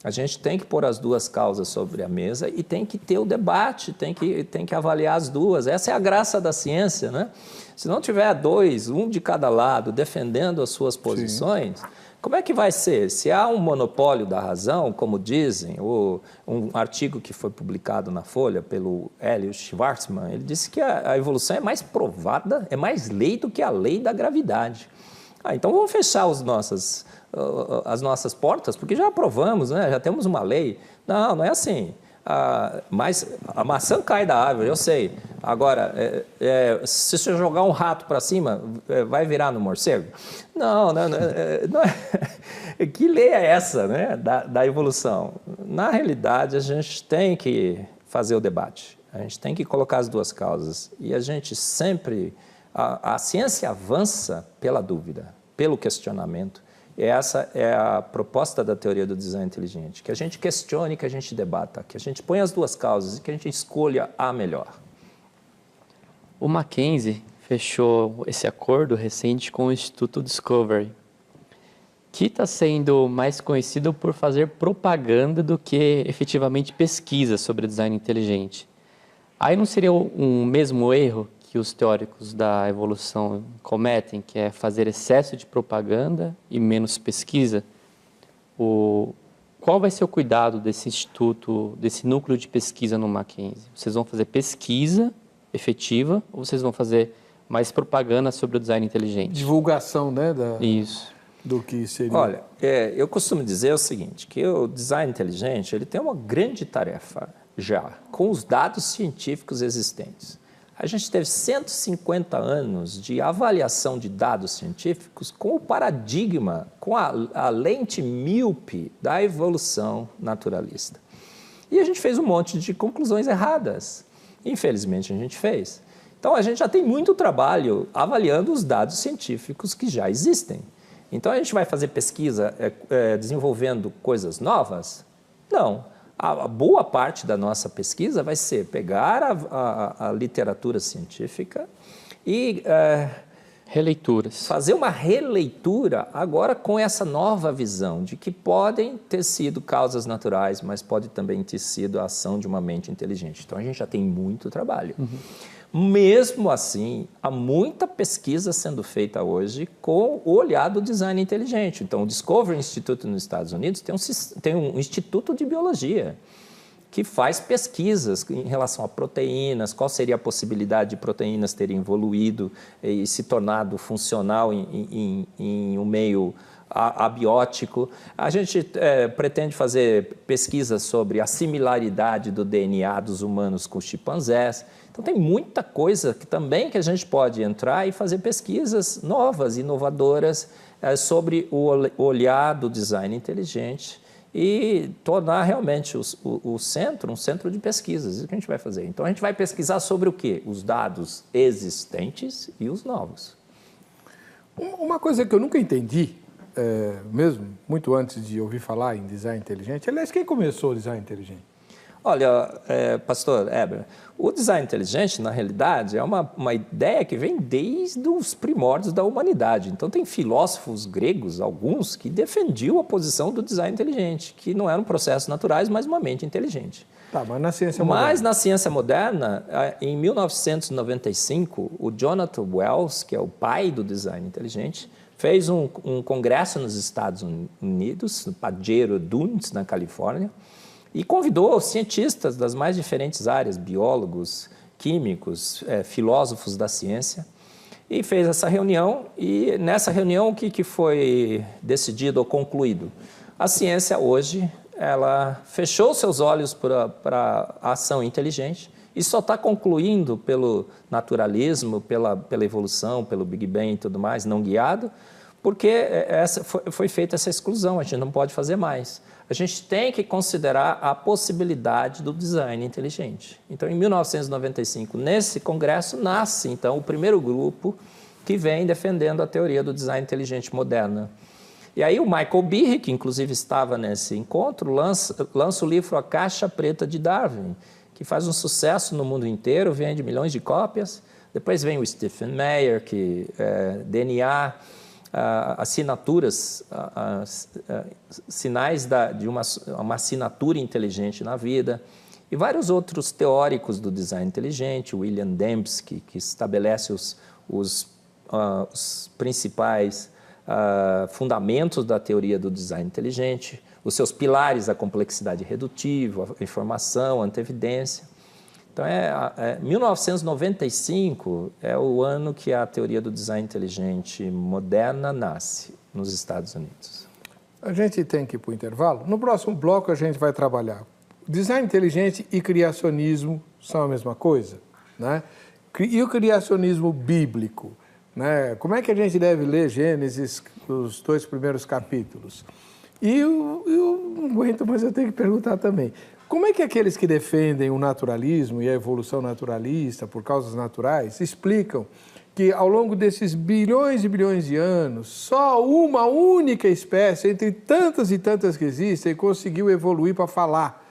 A gente tem que pôr as duas causas sobre a mesa e tem que ter o debate, tem que avaliar as duas. Essa é a graça da ciência, né? Se não tiver dois, um de cada lado, defendendo as suas posições... Sim. Como é que vai ser? Se há um monopólio da razão, como dizem, um artigo que foi publicado na Folha pelo Hélio Schwartzman, ele disse que a evolução é mais provada, é mais lei do que a lei da gravidade. Então vamos fechar as nossas portas, porque já aprovamos, né? Já temos uma lei. Não é assim. Mas a maçã cai da árvore, eu sei. Agora, se você jogar um rato para cima, vai virar no morcego? Não é. Que lei é essa, né, da evolução? Na realidade, a gente tem que fazer o debate. A gente tem que colocar as duas causas. E a gente sempre... A ciência avança pela dúvida, pelo questionamento. E essa é a proposta da teoria do design inteligente, que a gente questione, que a gente debata, que a gente ponha as duas causas e que a gente escolha a melhor. O Mackenzie fechou esse acordo recente com o Instituto Discovery, que está sendo mais conhecido por fazer propaganda do que efetivamente pesquisa sobre design inteligente. Aí não seria um mesmo erro que os teóricos da evolução cometem, que é fazer excesso de propaganda e menos pesquisa? Qual vai ser o cuidado desse instituto, desse núcleo de pesquisa no Mackenzie? Vocês vão fazer pesquisa efetiva ou vocês vão fazer mais propaganda sobre o design inteligente? Divulgação, né? Isso. Do que seria. Olha, eu costumo dizer o seguinte, que o design inteligente ele tem uma grande tarefa já, com os dados científicos existentes. A gente teve 150 anos de avaliação de dados científicos com o paradigma, com a lente míope da evolução naturalista. E a gente fez um monte de conclusões erradas. Infelizmente, a gente fez. Então, a gente já tem muito trabalho avaliando os dados científicos que já existem. Então, a gente vai fazer pesquisa desenvolvendo coisas novas? Não. A boa parte da nossa pesquisa vai ser pegar a literatura científica e fazer uma releitura agora com essa nova visão de que podem ter sido causas naturais, mas pode também ter sido a ação de uma mente inteligente. Então, a gente já tem muito trabalho. Mesmo assim, há muita pesquisa sendo feita hoje com o olhar do design inteligente. Então, o Discovery Institute nos Estados Unidos tem um instituto de biologia que faz pesquisas em relação a proteínas, qual seria a possibilidade de proteínas terem evoluído e se tornado funcional em um meio abiótico. A gente pretende fazer pesquisas sobre a similaridade do DNA dos humanos com os chimpanzés. Então, tem muita coisa que a gente pode entrar e fazer pesquisas novas, inovadoras, sobre o olhar do design inteligente e tornar realmente o centro um centro de pesquisas. Isso que a gente vai fazer. Então, a gente vai pesquisar sobre o quê? Os dados existentes e os novos. Uma coisa que eu nunca entendi, mesmo muito antes de ouvir falar em design inteligente, aliás, quem começou o design inteligente? Olha, pastor Eber, o design inteligente, na realidade, é uma ideia que vem desde os primórdios da humanidade. Então, tem filósofos gregos, alguns, que defendiam a posição do design inteligente, que não eram processos naturais, mas uma mente inteligente. Tá, mas na ciência moderna? Mas na ciência moderna, em 1995, o Jonathan Wells, que é o pai do design inteligente, fez um congresso nos Estados Unidos, no Pajero Dunes, na Califórnia, e convidou cientistas das mais diferentes áreas, biólogos, químicos, filósofos da ciência, e fez essa reunião. E nessa reunião, o que foi decidido ou concluído? A ciência hoje, ela fechou seus olhos para a ação inteligente Isso só está concluindo pelo naturalismo, pela evolução, pelo Big Bang e tudo mais, não guiado, porque foi feita essa exclusão, a gente não pode fazer mais. A gente tem que considerar a possibilidade do design inteligente. Então, em 1995, nesse congresso, nasce, então, o primeiro grupo que vem defendendo a teoria do design inteligente moderna. E aí o Michael Behe, que inclusive estava nesse encontro, lança o livro A Caixa Preta de Darwin, que faz um sucesso no mundo inteiro, vende milhões de cópias. Depois vem o Stephen Meyer, que DNA, assinaturas, sinais de uma assinatura inteligente na vida. E vários outros teóricos do design inteligente, William Dembski, que estabelece os principais fundamentos da teoria do design inteligente, os seus pilares, a complexidade redutiva, a informação, a antevidência. Então, 1995 é o ano que a teoria do design inteligente moderna nasce nos Estados Unidos. A gente tem que ir para o intervalo. No próximo bloco, a gente vai trabalhar. Design inteligente e criacionismo são a mesma coisa, né? E o criacionismo bíblico, né? Como é que a gente deve ler Gênesis, os 2 primeiros capítulos? E eu não aguento, mas eu tenho que perguntar também. Como é que aqueles que defendem o naturalismo e a evolução naturalista por causas naturais explicam que ao longo desses bilhões e bilhões de anos, só uma única espécie, entre tantas e tantas que existem, conseguiu evoluir para falar?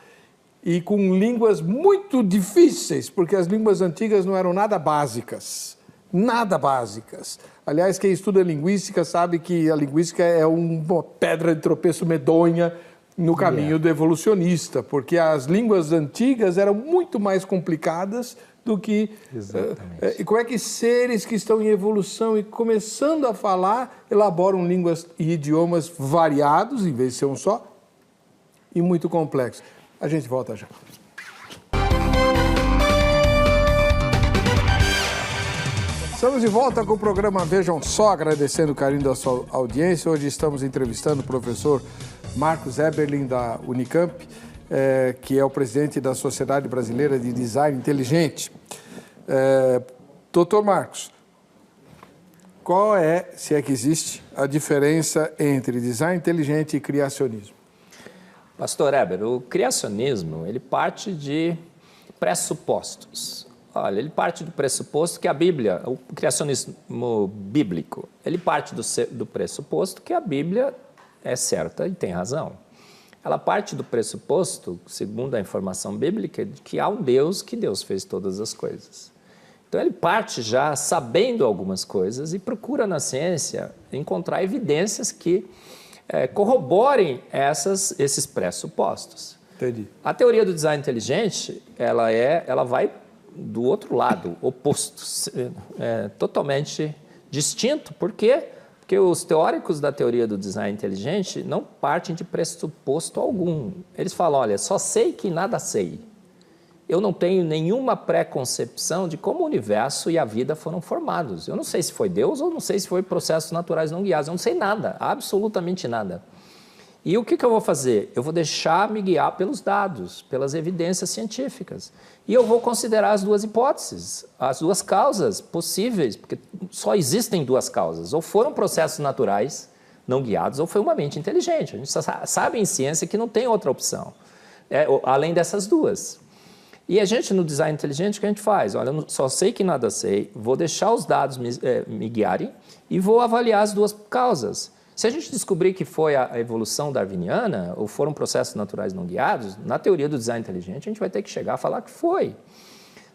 E com línguas muito difíceis, porque as línguas antigas não eram nada básicas. Nada básicas. Aliás, quem estuda linguística sabe que a linguística é uma pedra de tropeço medonha no caminho do evolucionista, porque as línguas antigas eram muito mais complicadas do que... Exatamente. E como é que seres que estão em evolução e começando a falar elaboram línguas e idiomas variados, em vez de ser um só, e muito complexos. A gente volta já. Estamos de volta com o programa Vejam Só, agradecendo o carinho da sua audiência. Hoje estamos entrevistando o professor Marcos Eberlin, da Unicamp, que é o presidente da Sociedade Brasileira de Design Inteligente. Doutor Marcos, qual é, se é que existe, a diferença entre design inteligente e criacionismo? Pastor Eber, o criacionismo, ele parte de pressupostos. Olha, ele parte do pressuposto que a Bíblia, o criacionismo bíblico, ele parte do pressuposto que a Bíblia é certa e tem razão. Ela parte do pressuposto, segundo a informação bíblica, de que há um Deus, que Deus fez todas as coisas. Então ele parte já sabendo algumas coisas e procura na ciência encontrar evidências que corroborem esses pressupostos. Entendi. A teoria do design inteligente, ela vai do outro lado, oposto, totalmente distinto. Por quê? Porque os teóricos da teoria do design inteligente não partem de pressuposto algum. Eles falam, olha, só sei que nada sei. Eu não tenho nenhuma preconcepção de como o universo e a vida foram formados. Eu não sei se foi Deus ou não sei se foi processos naturais não guiados. Eu não sei nada, absolutamente nada. E o que eu vou fazer? Eu vou deixar-me guiar pelos dados, pelas evidências científicas. E eu vou considerar as duas hipóteses, as duas causas possíveis, porque só existem duas causas. Ou foram processos naturais não guiados, ou foi uma mente inteligente. A gente sabe em ciência que não tem outra opção, além dessas duas. E a gente, no design inteligente, o que a gente faz? Olha, eu só sei que nada sei, vou deixar os dados me guiarem e vou avaliar as duas causas. Se a gente descobrir que foi a evolução darwiniana ou foram processos naturais não guiados, na teoria do design inteligente a gente vai ter que chegar a falar que foi.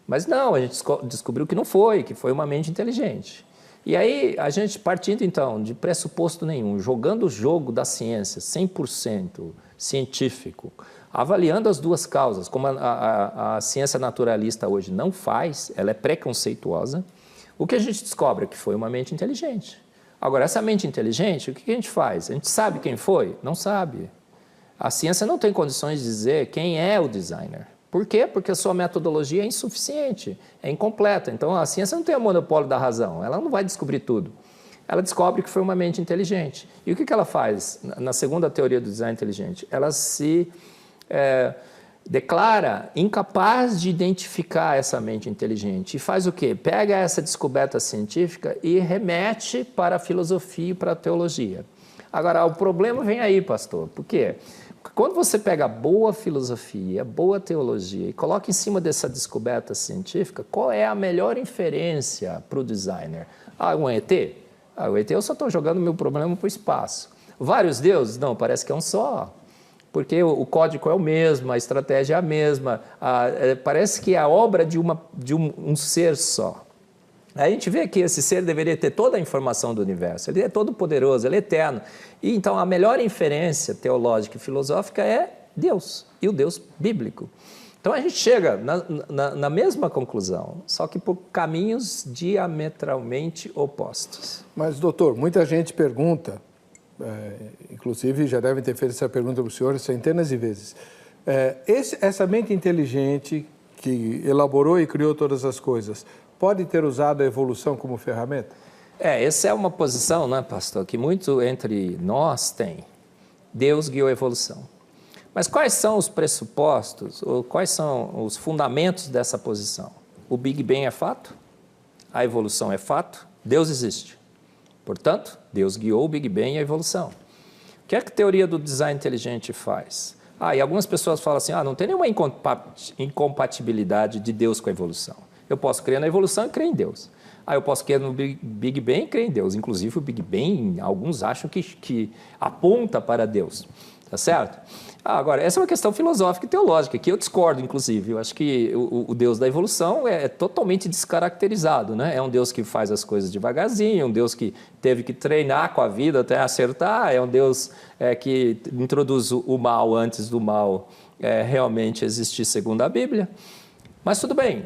Mas não, a gente descobriu que não foi, que foi uma mente inteligente. E aí a gente partindo então de pressuposto nenhum, jogando o jogo da ciência 100% científico, avaliando as duas causas, como a ciência naturalista hoje não faz, ela é preconceituosa, o que a gente descobre é que foi uma mente inteligente. Agora, essa mente inteligente, o que a gente faz? A gente sabe quem foi? Não sabe. A ciência não tem condições de dizer quem é o designer. Por quê? Porque a sua metodologia é insuficiente, é incompleta. Então, a ciência não tem o monopólio da razão, ela não vai descobrir tudo. Ela descobre que foi uma mente inteligente. E o que ela faz na segunda teoria do design inteligente? Ela se declara incapaz de identificar essa mente inteligente. E faz o quê? Pega essa descoberta científica e remete para a filosofia e para a teologia. Agora, o problema vem aí, pastor. Por quê? Porque quando você pega boa filosofia, boa teologia e coloca em cima dessa descoberta científica, qual é a melhor inferência para o designer? Um ET? O ET eu só estou jogando meu problema para o espaço. Vários deuses? Não, parece que é um só. Porque o código é o mesmo, a estratégia é a mesma, parece que é a obra de um ser só. A gente vê que esse ser deveria ter toda a informação do universo, ele é todo poderoso, ele é eterno. E então a melhor inferência teológica e filosófica é Deus, e o Deus bíblico. Então a gente chega na mesma conclusão, só que por caminhos diametralmente opostos. Mas, doutor, muita gente pergunta, inclusive já devem ter feito essa pergunta para o senhor centenas de vezes, essa mente inteligente que elaborou e criou todas as coisas, pode ter usado a evolução como ferramenta? Essa é uma posição, né, pastor, que muito entre nós tem. Deus guiou a evolução. Mas quais são os pressupostos, ou quais são os fundamentos dessa posição? O Big Bang é fato, a evolução é fato, Deus existe. Portanto, Deus guiou o Big Bang e a evolução. O que é que a teoria do design inteligente faz? E algumas pessoas falam assim, não tem nenhuma incompatibilidade de Deus com a evolução. Eu posso crer na evolução e crer em Deus. Eu posso crer no Big Bang e crer em Deus. Inclusive, o Big Bang, alguns acham que aponta para Deus. Tá certo? Agora, essa é uma questão filosófica e teológica, que eu discordo, inclusive. Eu acho que o Deus da evolução é totalmente descaracterizado, né? É um Deus que faz as coisas devagarzinho, é um Deus que teve que treinar com a vida até acertar, é um Deus que introduz o mal antes do mal realmente existir segundo a Bíblia. Mas tudo bem,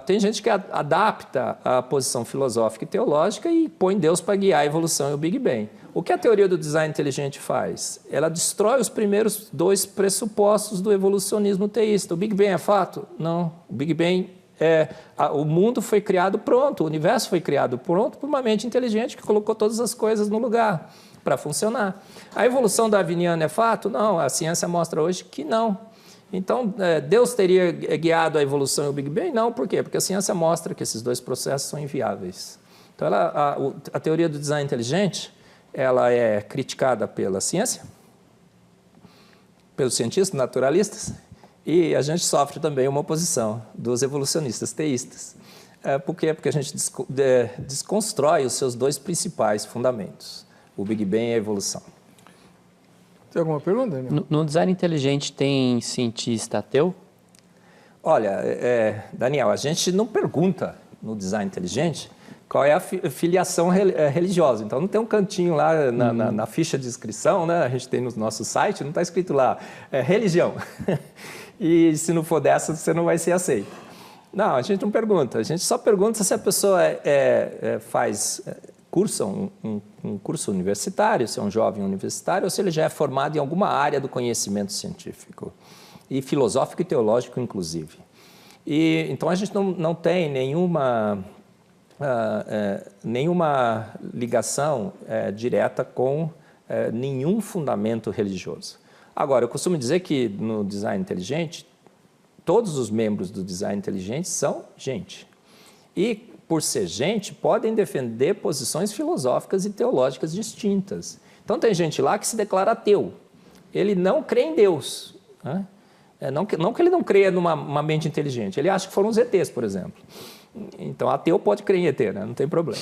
tem gente que adapta a posição filosófica e teológica e põe Deus para guiar a evolução e o Big Bang. O que a teoria do design inteligente faz? Ela destrói os primeiros dois pressupostos do evolucionismo teísta. O Big Bang é fato? Não. O Big Bang o mundo foi criado pronto, o universo foi criado pronto por uma mente inteligente que colocou todas as coisas no lugar para funcionar. A evolução darwiniana é fato? Não, a ciência mostra hoje que não. Então, Deus teria guiado a evolução e o Big Bang? Não, por quê? Porque a ciência mostra que esses dois processos são inviáveis. Então, a teoria do design inteligente, ela é criticada pela ciência, pelos cientistas naturalistas, e a gente sofre também uma oposição dos evolucionistas teístas. Por quê? Porque a gente desconstrói os seus dois principais fundamentos, o Big Bang e a evolução. Tem alguma pergunta, Daniel? No design inteligente tem cientista ateu? Olha, Daniel, a gente não pergunta no design inteligente qual é a filiação religiosa. Então, não tem um cantinho lá na ficha de inscrição, né? A gente tem no nosso site, não está escrito lá, religião. E se não for dessa, você não vai ser aceito. Não, a gente não pergunta. A gente só pergunta se a pessoa cursa um curso universitário, se é um jovem universitário, ou se ele já é formado em alguma área do conhecimento científico, e filosófico e teológico, inclusive. Então, a gente não tem nenhuma ligação direta com nenhum fundamento religioso. Agora, eu costumo dizer que no design inteligente, todos os membros do design inteligente são gente. E, por ser gente, podem defender posições filosóficas e teológicas distintas. Então, tem gente lá que se declara ateu. Ele não crê em Deus. Né? Não que ele não creia numa mente inteligente. Ele acha que foram os ETs, por exemplo. Então, ateu pode crer em ET, né? Não tem problema.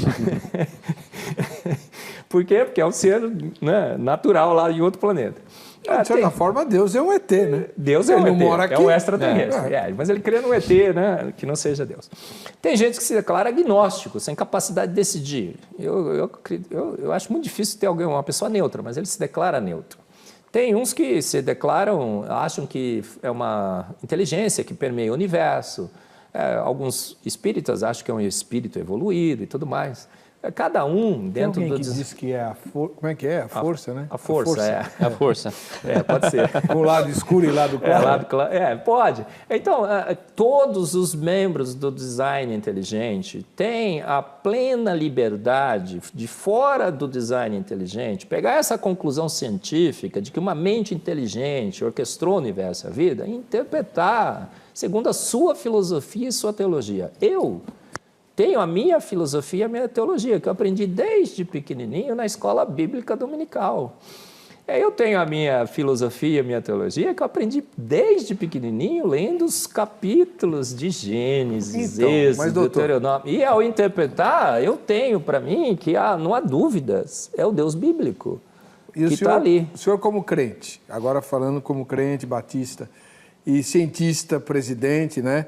Por quê? Porque é um ser, né, natural lá em outro planeta. De certa forma, Deus é um ET, né? Deus é um ET, mora aqui. É um extraterrestre. Mas ele crê no ET, né, que não seja Deus. Tem gente que se declara agnóstico, sem capacidade de decidir. Eu acho muito difícil ter uma pessoa neutra, mas ele se declara neutro. Tem uns que se declaram, acham que é uma inteligência que permeia o universo. Alguns espíritas acham que é um espírito evoluído e tudo mais. Cada um dentro Tem alguém do... que diz que é a força, como é que é? A força, né? A força, é. A força. Pode ser. Com o lado escuro e lado claro. Pode. Então, todos os membros do design inteligente têm a plena liberdade de, fora do design inteligente, pegar essa conclusão científica de que uma mente inteligente orquestrou o universo e a vida e interpretar segundo a sua filosofia e sua teologia. Eu tenho a minha filosofia e a minha teologia, que eu aprendi desde pequenininho na escola bíblica dominical. Eu tenho a minha filosofia e a minha teologia, que eu aprendi desde pequenininho, lendo os capítulos de Gênesis, Êxodo, Deuteronômio. E ao interpretar, eu tenho para mim que não há dúvidas, é o Deus bíblico que está ali. O senhor como crente, agora falando como crente batista, e cientista, presidente, né,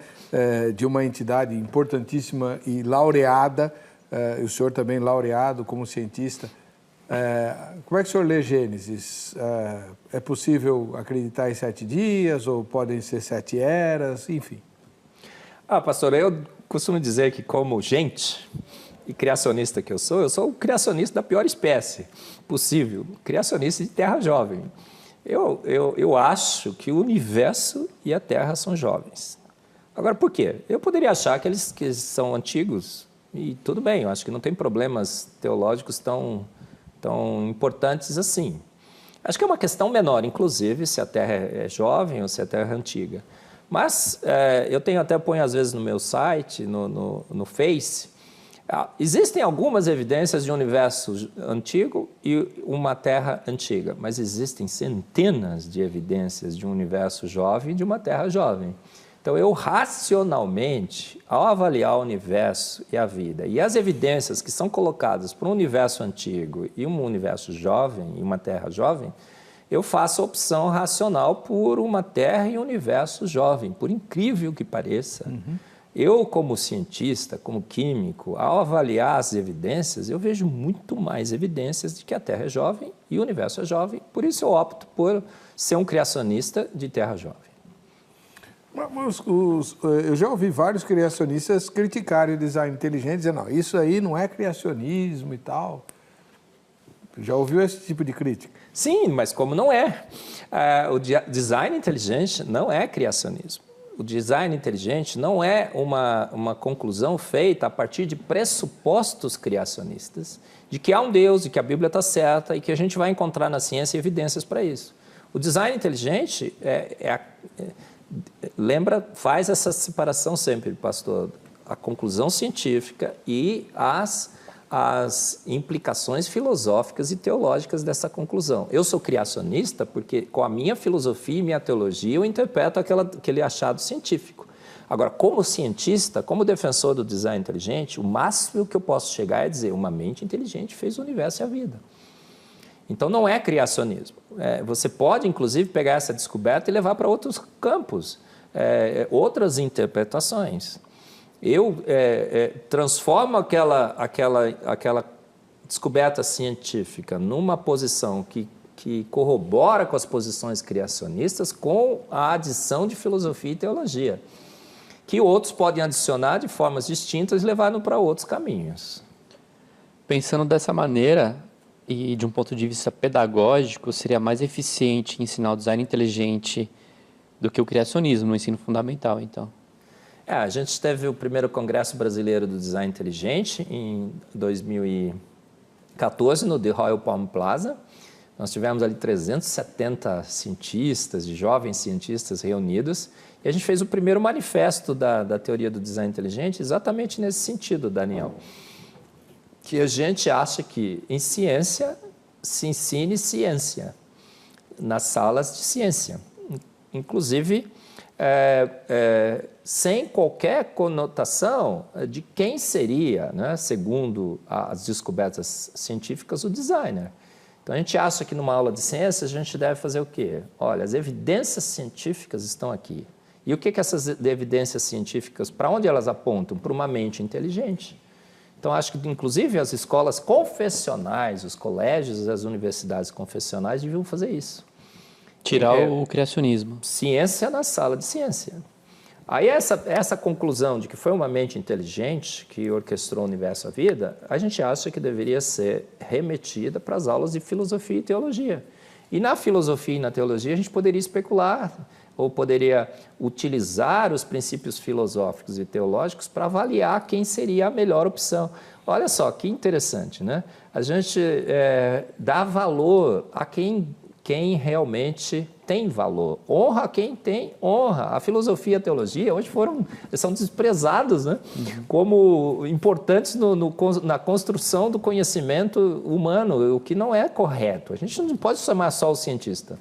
de uma entidade importantíssima e laureada, o senhor também laureado como cientista. Como é que o senhor lê Gênesis? É possível acreditar em 7 dias ou podem ser 7 eras, enfim? Pastor, eu costumo dizer que como gente e criacionista que eu sou o criacionista da pior espécie possível, criacionista de terra jovem. Eu acho que o universo e a Terra são jovens. Agora, por quê? Eu poderia achar que eles são antigos, e tudo bem, eu acho que não tem problemas teológicos tão importantes assim. Acho que é uma questão menor, inclusive, se a Terra é jovem ou se a Terra é antiga. Mas eu ponho às vezes no meu site, no Face, existem algumas evidências de um universo antigo e uma Terra antiga, mas existem centenas de evidências de um universo jovem e de uma Terra jovem. Então, eu racionalmente, ao avaliar o universo e a vida, e as evidências que são colocadas para um universo antigo e um universo jovem e uma Terra jovem, eu faço a opção racional por uma Terra e um universo jovem, por incrível que pareça. Eu, como cientista, como químico, ao avaliar as evidências, eu vejo muito mais evidências de que a Terra é jovem e o universo é jovem. Por isso eu opto por ser um criacionista de Terra jovem. Eu já ouvi vários criacionistas criticarem o design inteligente, dizendo, não, isso aí não é criacionismo e tal. Já ouviu esse tipo de crítica? Sim, mas como não é? O design inteligente não é criacionismo. O design inteligente não é uma conclusão feita a partir de pressupostos criacionistas, de que há um Deus, de que a Bíblia está certa e que a gente vai encontrar na ciência evidências para isso. O design inteligente faz essa separação sempre, pastor, a conclusão científica e as implicações filosóficas e teológicas dessa conclusão. Eu sou criacionista porque, com a minha filosofia e minha teologia, eu interpreto aquele achado científico. Agora, como cientista, como defensor do design inteligente, o máximo que eu posso chegar é dizer, uma mente inteligente fez o universo e a vida. Então, não é criacionismo. Você pode, inclusive, pegar essa descoberta e levar para outros campos, outras interpretações. Eu transformo aquela descoberta científica numa posição que corrobora com as posições criacionistas com a adição de filosofia e teologia, que outros podem adicionar de formas distintas e levar para outros caminhos. Pensando dessa maneira, e de um ponto de vista pedagógico, seria mais eficiente ensinar o design inteligente do que o criacionismo no ensino fundamental, então? A gente teve o primeiro Congresso Brasileiro do Design Inteligente em 2014, no The Royal Palm Plaza. Nós tivemos ali 370 cientistas, jovens cientistas reunidos, e a gente fez o primeiro manifesto da teoria do design inteligente exatamente nesse sentido, Daniel. Que a gente acha que em ciência se ensine ciência, nas salas de ciência. Inclusive, sem qualquer conotação de quem seria, né, segundo as descobertas científicas, o designer. Então, a gente acha que numa aula de ciências a gente deve fazer o quê? Olha, as evidências científicas estão aqui. E o que essas evidências científicas, para onde elas apontam? Para uma mente inteligente. Então, acho que, inclusive, as escolas confessionais, os colégios e as universidades confessionais deviam fazer isso. Tirar o criacionismo. Ciência na sala de ciência. Aí essa conclusão de que foi uma mente inteligente que orquestrou o universo e a vida, a gente acha que deveria ser remetida para as aulas de filosofia e teologia. E na filosofia e na teologia a gente poderia especular ou poderia utilizar os princípios filosóficos e teológicos para avaliar quem seria a melhor opção. Olha só, que interessante, né? A gente dá valor a quem realmente tem valor. Honra quem tem honra. A filosofia e a teologia hoje são desprezados, né? Como importantes na construção do conhecimento humano, o que não é correto. A gente não pode chamar só o cientista.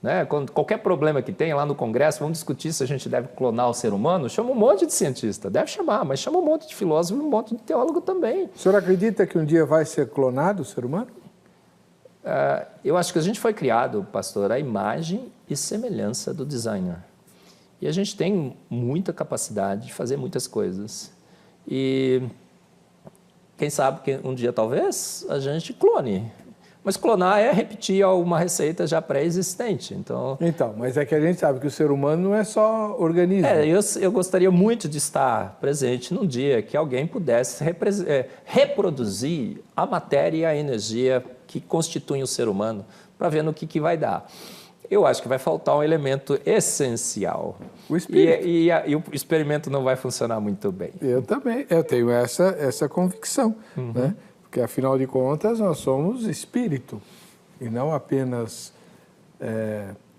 Né? Qualquer problema que tem lá no Congresso, vamos discutir se a gente deve clonar o ser humano, chama um monte de cientista. Deve chamar, mas chama um monte de filósofo e um monte de teólogo também. O senhor acredita que um dia vai ser clonado o ser humano? Eu acho que a gente foi criado, pastor, à imagem e semelhança do designer. E a gente tem muita capacidade de fazer muitas coisas. E quem sabe que um dia, talvez, a gente clone. Mas clonar é repetir uma receita já pré-existente. Então, mas é que a gente sabe que o ser humano não é só organismo. Eu gostaria muito de estar presente num dia que alguém pudesse reproduzir a matéria e a energia que constituem o ser humano, para ver no que vai dar. Eu acho que vai faltar um elemento essencial. O espírito. E o experimento não vai funcionar muito bem. Eu também, eu tenho essa convicção, né? Porque, afinal de contas, nós somos espírito e não apenas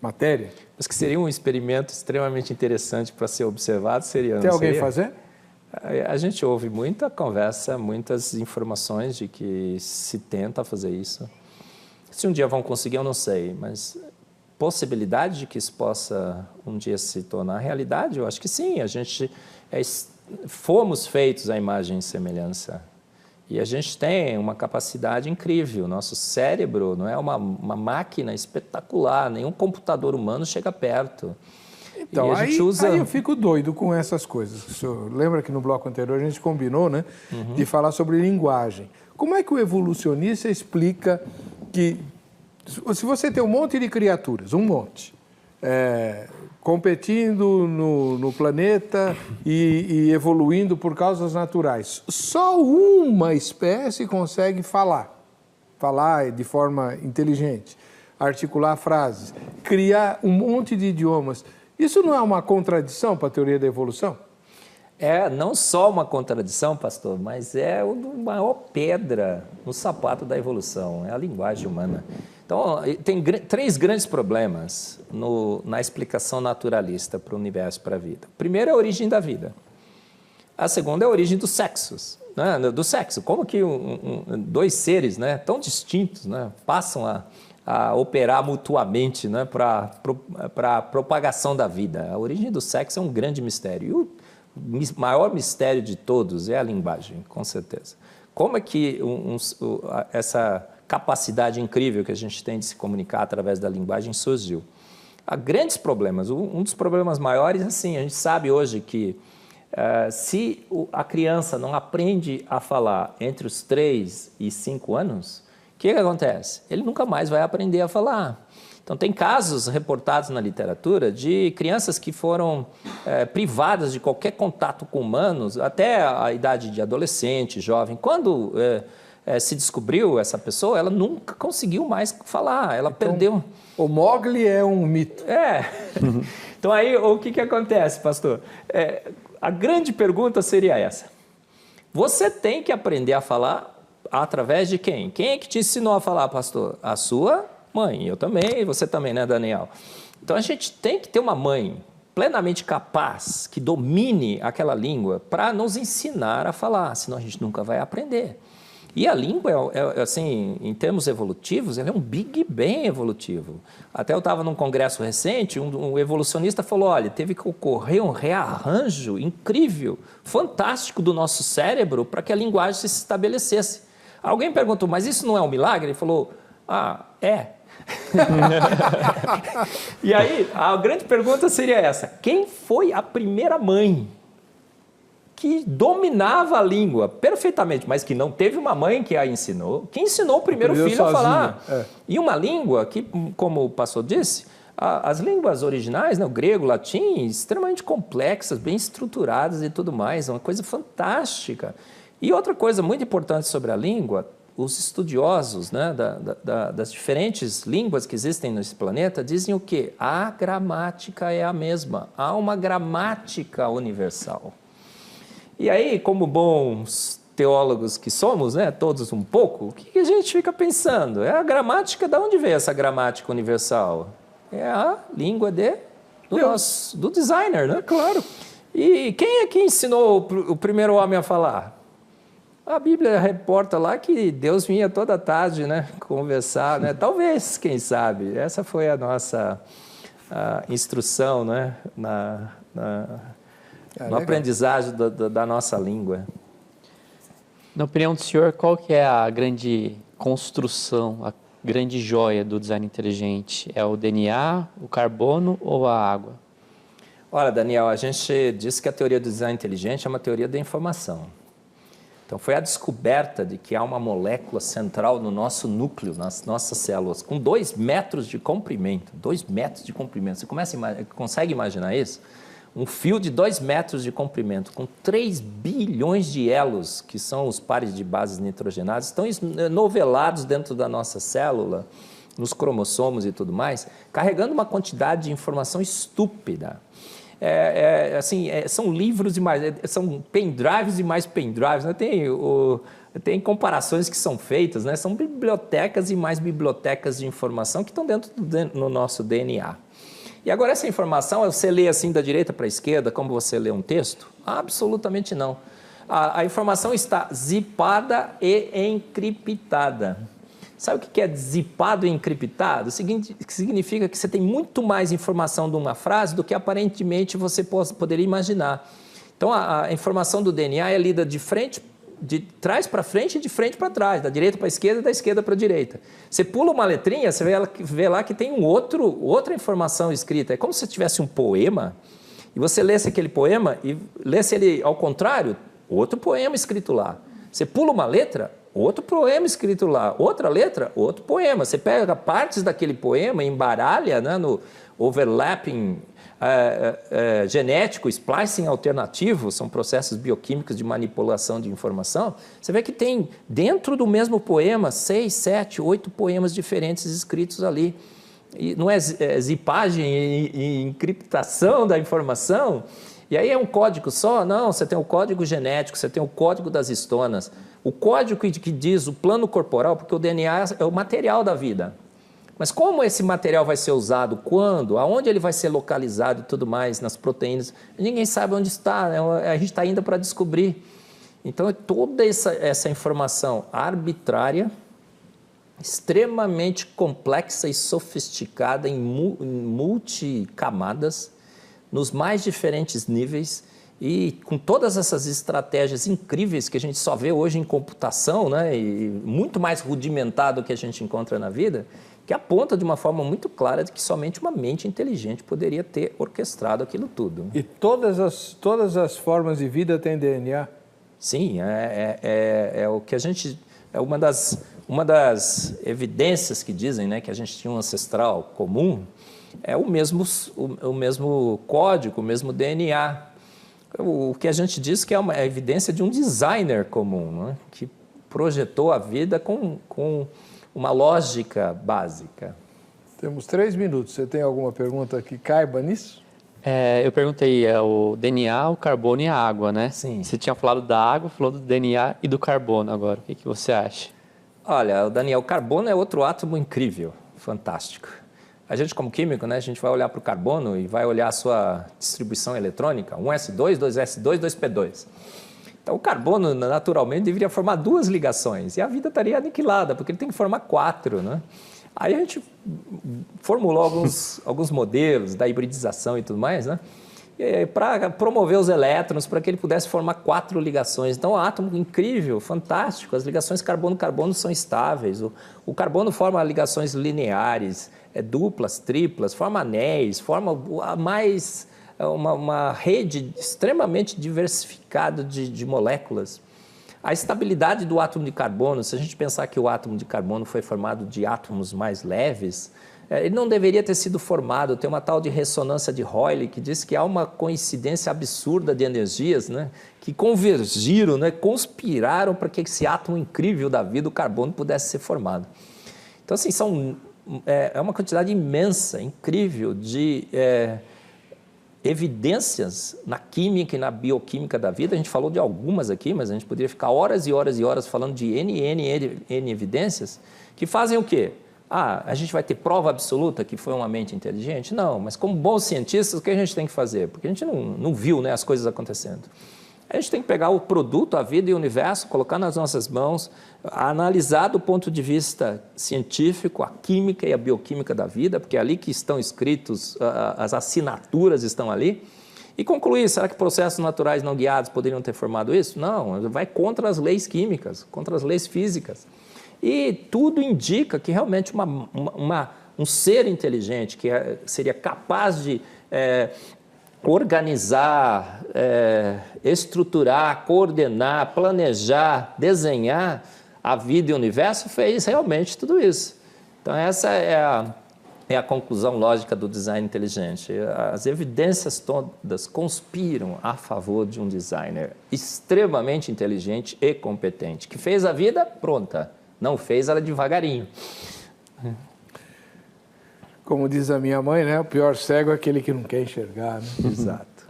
matéria. Mas que seria um experimento extremamente interessante para ser observado, seria... Tem alguém fazer? A gente ouve muita conversa, muitas informações de que se tenta fazer isso. Se um dia vão conseguir, eu não sei, mas possibilidade de que isso possa um dia se tornar realidade, eu acho que sim. A gente fomos feitos à imagem e semelhança. E a gente tem uma capacidade incrível. Nosso cérebro não é uma máquina espetacular, nenhum computador humano chega perto. Então, aí eu fico doido com essas coisas. O senhor lembra que no bloco anterior a gente combinou, né, de falar sobre linguagem. Como é que o evolucionista explica que, se você tem um monte de criaturas, competindo no planeta e evoluindo por causas naturais, só uma espécie consegue falar de forma inteligente, articular frases, criar um monte de idiomas. Isso não é uma contradição para a teoria da evolução? É não só uma contradição, pastor, mas é a maior pedra no sapato da evolução, é a linguagem humana. Então, tem três grandes problemas na explicação naturalista para o universo, para a vida. O primeiro é a origem da vida. A segunda é a origem dos sexos, né? Do sexo. Como que dois seres, né, tão distintos, né, passam a operar mutuamente, né, para a propagação da vida. A origem do sexo é um grande mistério. E o maior mistério de todos é a linguagem, com certeza. Como é que essa capacidade incrível que a gente tem de se comunicar através da linguagem surgiu? Há grandes problemas. Um dos problemas maiores, assim, a gente sabe hoje que se a criança não aprende a falar entre os 3 e 5 anos, o que acontece? Ele nunca mais vai aprender a falar. Então, tem casos reportados na literatura de crianças que foram privadas de qualquer contato com humanos até a idade de adolescente, jovem. Quando se descobriu essa pessoa, ela nunca conseguiu mais falar, ela perdeu. O Mowgli é um mito. Então, aí, o que acontece, pastor? A grande pergunta seria essa. Você tem que aprender a falar através de quem? Quem é que te ensinou a falar, pastor? A sua mãe. Eu também, você também, né, Daniel? Então, a gente tem que ter uma mãe plenamente capaz, que domine aquela língua para nos ensinar a falar, senão a gente nunca vai aprender. E a língua, assim, em termos evolutivos, ela é um Big Bang evolutivo. Até eu estava num congresso recente, um evolucionista falou, olha, teve que ocorrer um rearranjo incrível, fantástico do nosso cérebro para que a linguagem se estabelecesse. Alguém perguntou, mas isso não é um milagre? Ele falou, é. E aí, a grande pergunta seria essa, quem foi a primeira mãe que dominava a língua perfeitamente, mas que não teve uma mãe que a ensinou, que ensinou o primeiro filho a falar? E uma língua que, como o pastor disse, As línguas originais, né, o grego, o latim, extremamente complexas, bem estruturadas e tudo mais, é uma coisa fantástica. E outra coisa muito importante sobre a língua, os estudiosos, né, das diferentes línguas que existem nesse planeta dizem o quê? A gramática é a mesma, há uma gramática universal. E aí, como bons teólogos que somos, né, todos um pouco, o que a gente fica pensando? É a gramática, de onde veio essa gramática universal? É a língua do designer, né? Claro. E quem é que ensinou o primeiro homem a falar? A Bíblia reporta lá que Deus vinha toda tarde, né, conversar, né? Talvez, quem sabe. Essa foi a nossa instrução, né, no aprendizagem da nossa língua. Na opinião do senhor, qual que é a grande construção, a grande joia do design inteligente? É o DNA, o carbono ou a água? Olha, Daniel, a gente diz que a teoria do design inteligente é uma teoria da informação. Então, foi a descoberta de que há uma molécula central no nosso núcleo, nas nossas células, com 2 metros de comprimento. 2 metros de comprimento. Você consegue imaginar isso? Um fio de 2 metros de comprimento, com 3 bilhões de elos, que são os pares de bases nitrogenadas, estão novelados dentro da nossa célula, nos cromossomos e tudo mais, carregando uma quantidade de informação estúpida. São livros e mais, são pendrives e mais pendrives, né? Tem comparações que são feitas, né? São bibliotecas e mais bibliotecas de informação que estão dentro no nosso DNA. E agora essa informação, você lê assim da direita para a esquerda, como você lê um texto? Absolutamente não. A informação está zipada e encriptada. Sabe o que é zipado e encriptado? Significa que você tem muito mais informação de uma frase do que aparentemente você poderia imaginar. Então, a informação do DNA é lida de trás para frente e de frente para trás, da direita para a esquerda e da esquerda para a direita. Você pula uma letrinha, você vê lá que tem outra informação escrita. É como se tivesse um poema e você lesse aquele poema e lesse ele ao contrário, outro poema escrito lá. Você pula uma letra, outro poema escrito lá, outra letra, outro poema. Você pega partes daquele poema e embaralha, né, no overlapping genético, splicing alternativo, são processos bioquímicos de manipulação de informação. Você vê que tem dentro do mesmo poema 6, 7, 8 poemas diferentes escritos ali. E não é zipagem e encriptação da informação? E aí é um código só? Não, você tem o código genético, você tem o código das histonas, o código que diz o plano corporal, porque o DNA é o material da vida. Mas como esse material vai ser usado, quando, aonde ele vai ser localizado e tudo mais, nas proteínas, ninguém sabe onde está, né? A gente está ainda para descobrir. Então, é toda essa informação arbitrária, extremamente complexa e sofisticada em multicamadas, nos mais diferentes níveis, e com todas essas estratégias incríveis que a gente só vê hoje em computação, né, e muito mais rudimentar do que a gente encontra na vida, que aponta de uma forma muito clara de que somente uma mente inteligente poderia ter orquestrado aquilo tudo. E todas as formas de vida têm DNA? Sim, é o que a gente... É uma das evidências que dizem, né, que a gente tinha um ancestral comum, é o mesmo código, o mesmo DNA. O que a gente diz que é uma evidência de um designer comum, né, que projetou a vida com uma lógica básica. Temos 3 minutos. Você tem alguma pergunta que caiba nisso? Eu perguntei, o DNA, o carbono e a água, né? Sim. Você tinha falado da água, falou do DNA e do carbono agora. O que você acha? Olha, Daniel, o carbono é outro átomo incrível, fantástico. A gente, como químico, né, a gente vai olhar para o carbono e vai olhar a sua distribuição eletrônica, 1s2, 2s2, 2p2. Então, o carbono, naturalmente, deveria formar 2 ligações, e a vida estaria aniquilada, porque ele tem que formar 4, né? Aí a gente formulou alguns modelos da hibridização e tudo mais, né? Para promover os elétrons, para que ele pudesse formar 4 ligações. Então, é um átomo incrível, fantástico. As ligações carbono-carbono são estáveis. O carbono forma ligações lineares, duplas, triplas, forma anéis, forma uma rede extremamente diversificada de moléculas. A estabilidade do átomo de carbono, se a gente pensar que o átomo de carbono foi formado de átomos mais leves, ele não deveria ter sido formado. Tem uma tal de ressonância de Rayleigh que diz que há uma coincidência absurda de energias, né, que convergiram, né, conspiraram para que esse átomo incrível da vida, o carbono, pudesse ser formado. Então, assim, é uma quantidade imensa, incrível de evidências na química e na bioquímica da vida. A gente falou de algumas aqui, mas a gente poderia ficar horas e horas e horas falando de N evidências que fazem o quê? A gente vai ter prova absoluta que foi uma mente inteligente? Não, mas como bons cientistas, o que a gente tem que fazer? Porque a gente não viu, né, as coisas acontecendo. A gente tem que pegar o produto, a vida e o universo, colocar nas nossas mãos, analisar do ponto de vista científico a química e a bioquímica da vida, porque é ali que estão escritos, as assinaturas estão ali, e concluir, será que processos naturais não guiados poderiam ter formado isso? Não, vai contra as leis químicas, contra as leis físicas. E tudo indica que realmente um ser inteligente, que seria capaz de organizar, estruturar, coordenar, planejar, desenhar a vida e o universo, fez realmente tudo isso. Então, essa é a conclusão lógica do design inteligente. As evidências todas conspiram a favor de um designer extremamente inteligente e competente, que fez a vida pronta, não fez ela devagarinho. Como diz a minha mãe, né? O pior cego é aquele que não quer enxergar, né? Exato.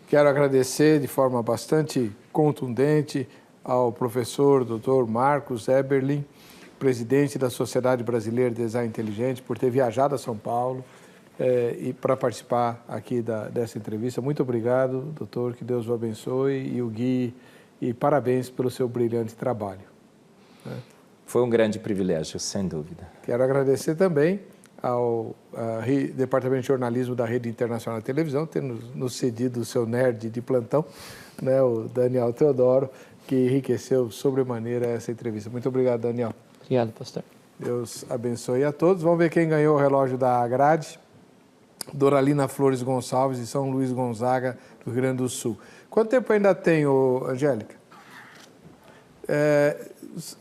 Quero agradecer de forma bastante contundente ao professor Dr. Marcos Eberlin, presidente da Sociedade Brasileira de Design Inteligente, por ter viajado a São Paulo e para participar aqui dessa entrevista. Muito obrigado, doutor, que Deus o abençoe e o guie, e parabéns pelo seu brilhante trabalho. Foi um grande privilégio, sem dúvida. Quero agradecer também ao Departamento de Jornalismo da Rede Internacional de Televisão, ter nos cedido o seu nerd de plantão, né, o Daniel Teodoro, que enriqueceu sobremaneira essa entrevista. Muito obrigado, Daniel. Obrigado, pastor. Deus abençoe a todos. Vamos ver quem ganhou o relógio da grade. Doralina Flores Gonçalves, de São Luís Gonzaga, do Rio Grande do Sul. Quanto tempo ainda tem, Angélica?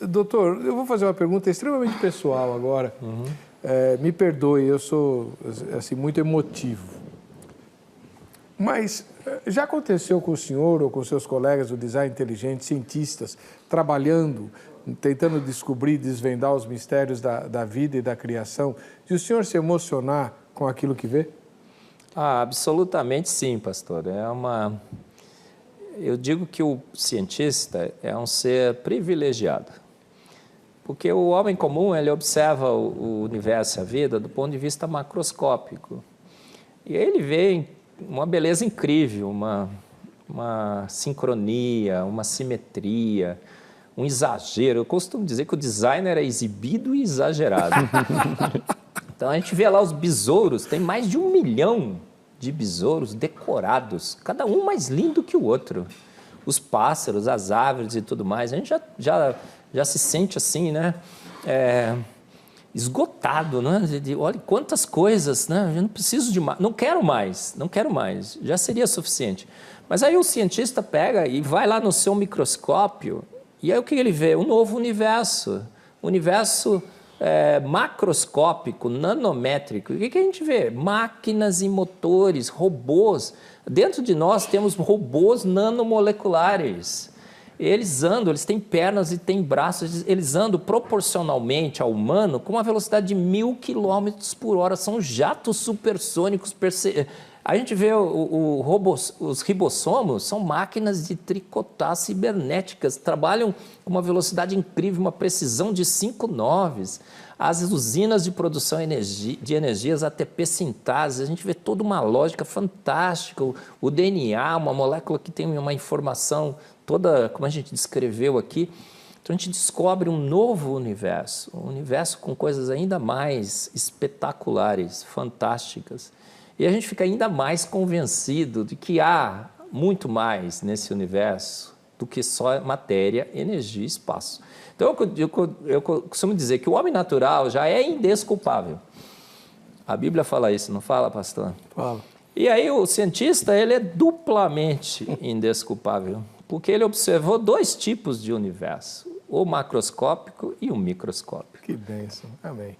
Doutor, eu vou fazer uma pergunta extremamente pessoal agora. Me perdoe, eu sou assim, muito emotivo. Mas já aconteceu com o senhor ou com seus colegas do design inteligente, cientistas, trabalhando, tentando descobrir, desvendar os mistérios da vida e da criação, de o senhor se emocionar com aquilo que vê? Absolutamente sim, pastor. Eu digo que o cientista é um ser privilegiado, porque o homem comum ele observa o universo e a vida do ponto de vista macroscópico. E aí ele vê uma beleza incrível, uma sincronia, uma simetria, um exagero. Eu costumo dizer que o designer é exibido e exagerado. Então a gente vê lá os besouros, tem mais de 1 milhão de besouros decorados, cada um mais lindo que o outro. Os pássaros, as árvores e tudo mais, a gente já se sente assim, né? Esgotado, né? Olha quantas coisas, né? Eu não preciso de mais, não quero mais, já seria suficiente. Mas aí o cientista pega e vai lá no seu microscópio e aí o que ele vê? Um novo universo, macroscópico, nanométrico. O que a gente vê? Máquinas e motores, robôs. Dentro de nós temos robôs nanomoleculares. Eles andam, eles têm pernas e têm braços, eles andam proporcionalmente ao humano com uma velocidade de 1000 km por hora. São jatos supersônicos. A gente vê os ribossomos, são máquinas de tricotar cibernéticas, trabalham com uma velocidade incrível, uma precisão de 5 noves. As usinas de produção de energias, ATP sintase, a gente vê toda uma lógica fantástica. O DNA, uma molécula que tem uma informação toda, como a gente descreveu aqui. Então a gente descobre um novo universo, um universo com coisas ainda mais espetaculares, fantásticas. E a gente fica ainda mais convencido de que há muito mais nesse universo do que só matéria, energia e espaço. Então, eu costumo dizer que o homem natural já é indesculpável. A Bíblia fala isso, não fala, pastor? Fala. E aí o cientista, ele é duplamente indesculpável. porque ele observou 2 tipos de universo, o macroscópico e o microscópico. Que bênção. Amém.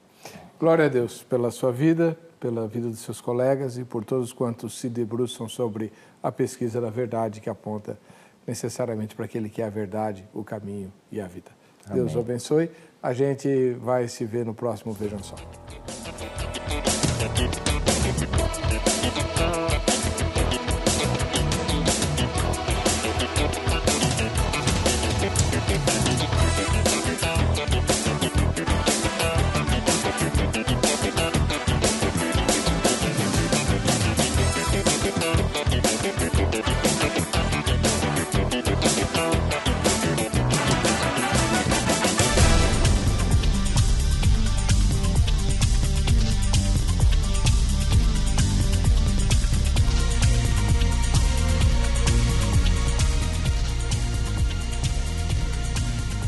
Glória a Deus pela sua vida, pela vida dos seus colegas e por todos quantos se debruçam sobre a pesquisa da verdade que aponta necessariamente para aquele que é a verdade, o caminho e a vida. Amém. Deus o abençoe. A gente vai se ver no próximo Vejam Só.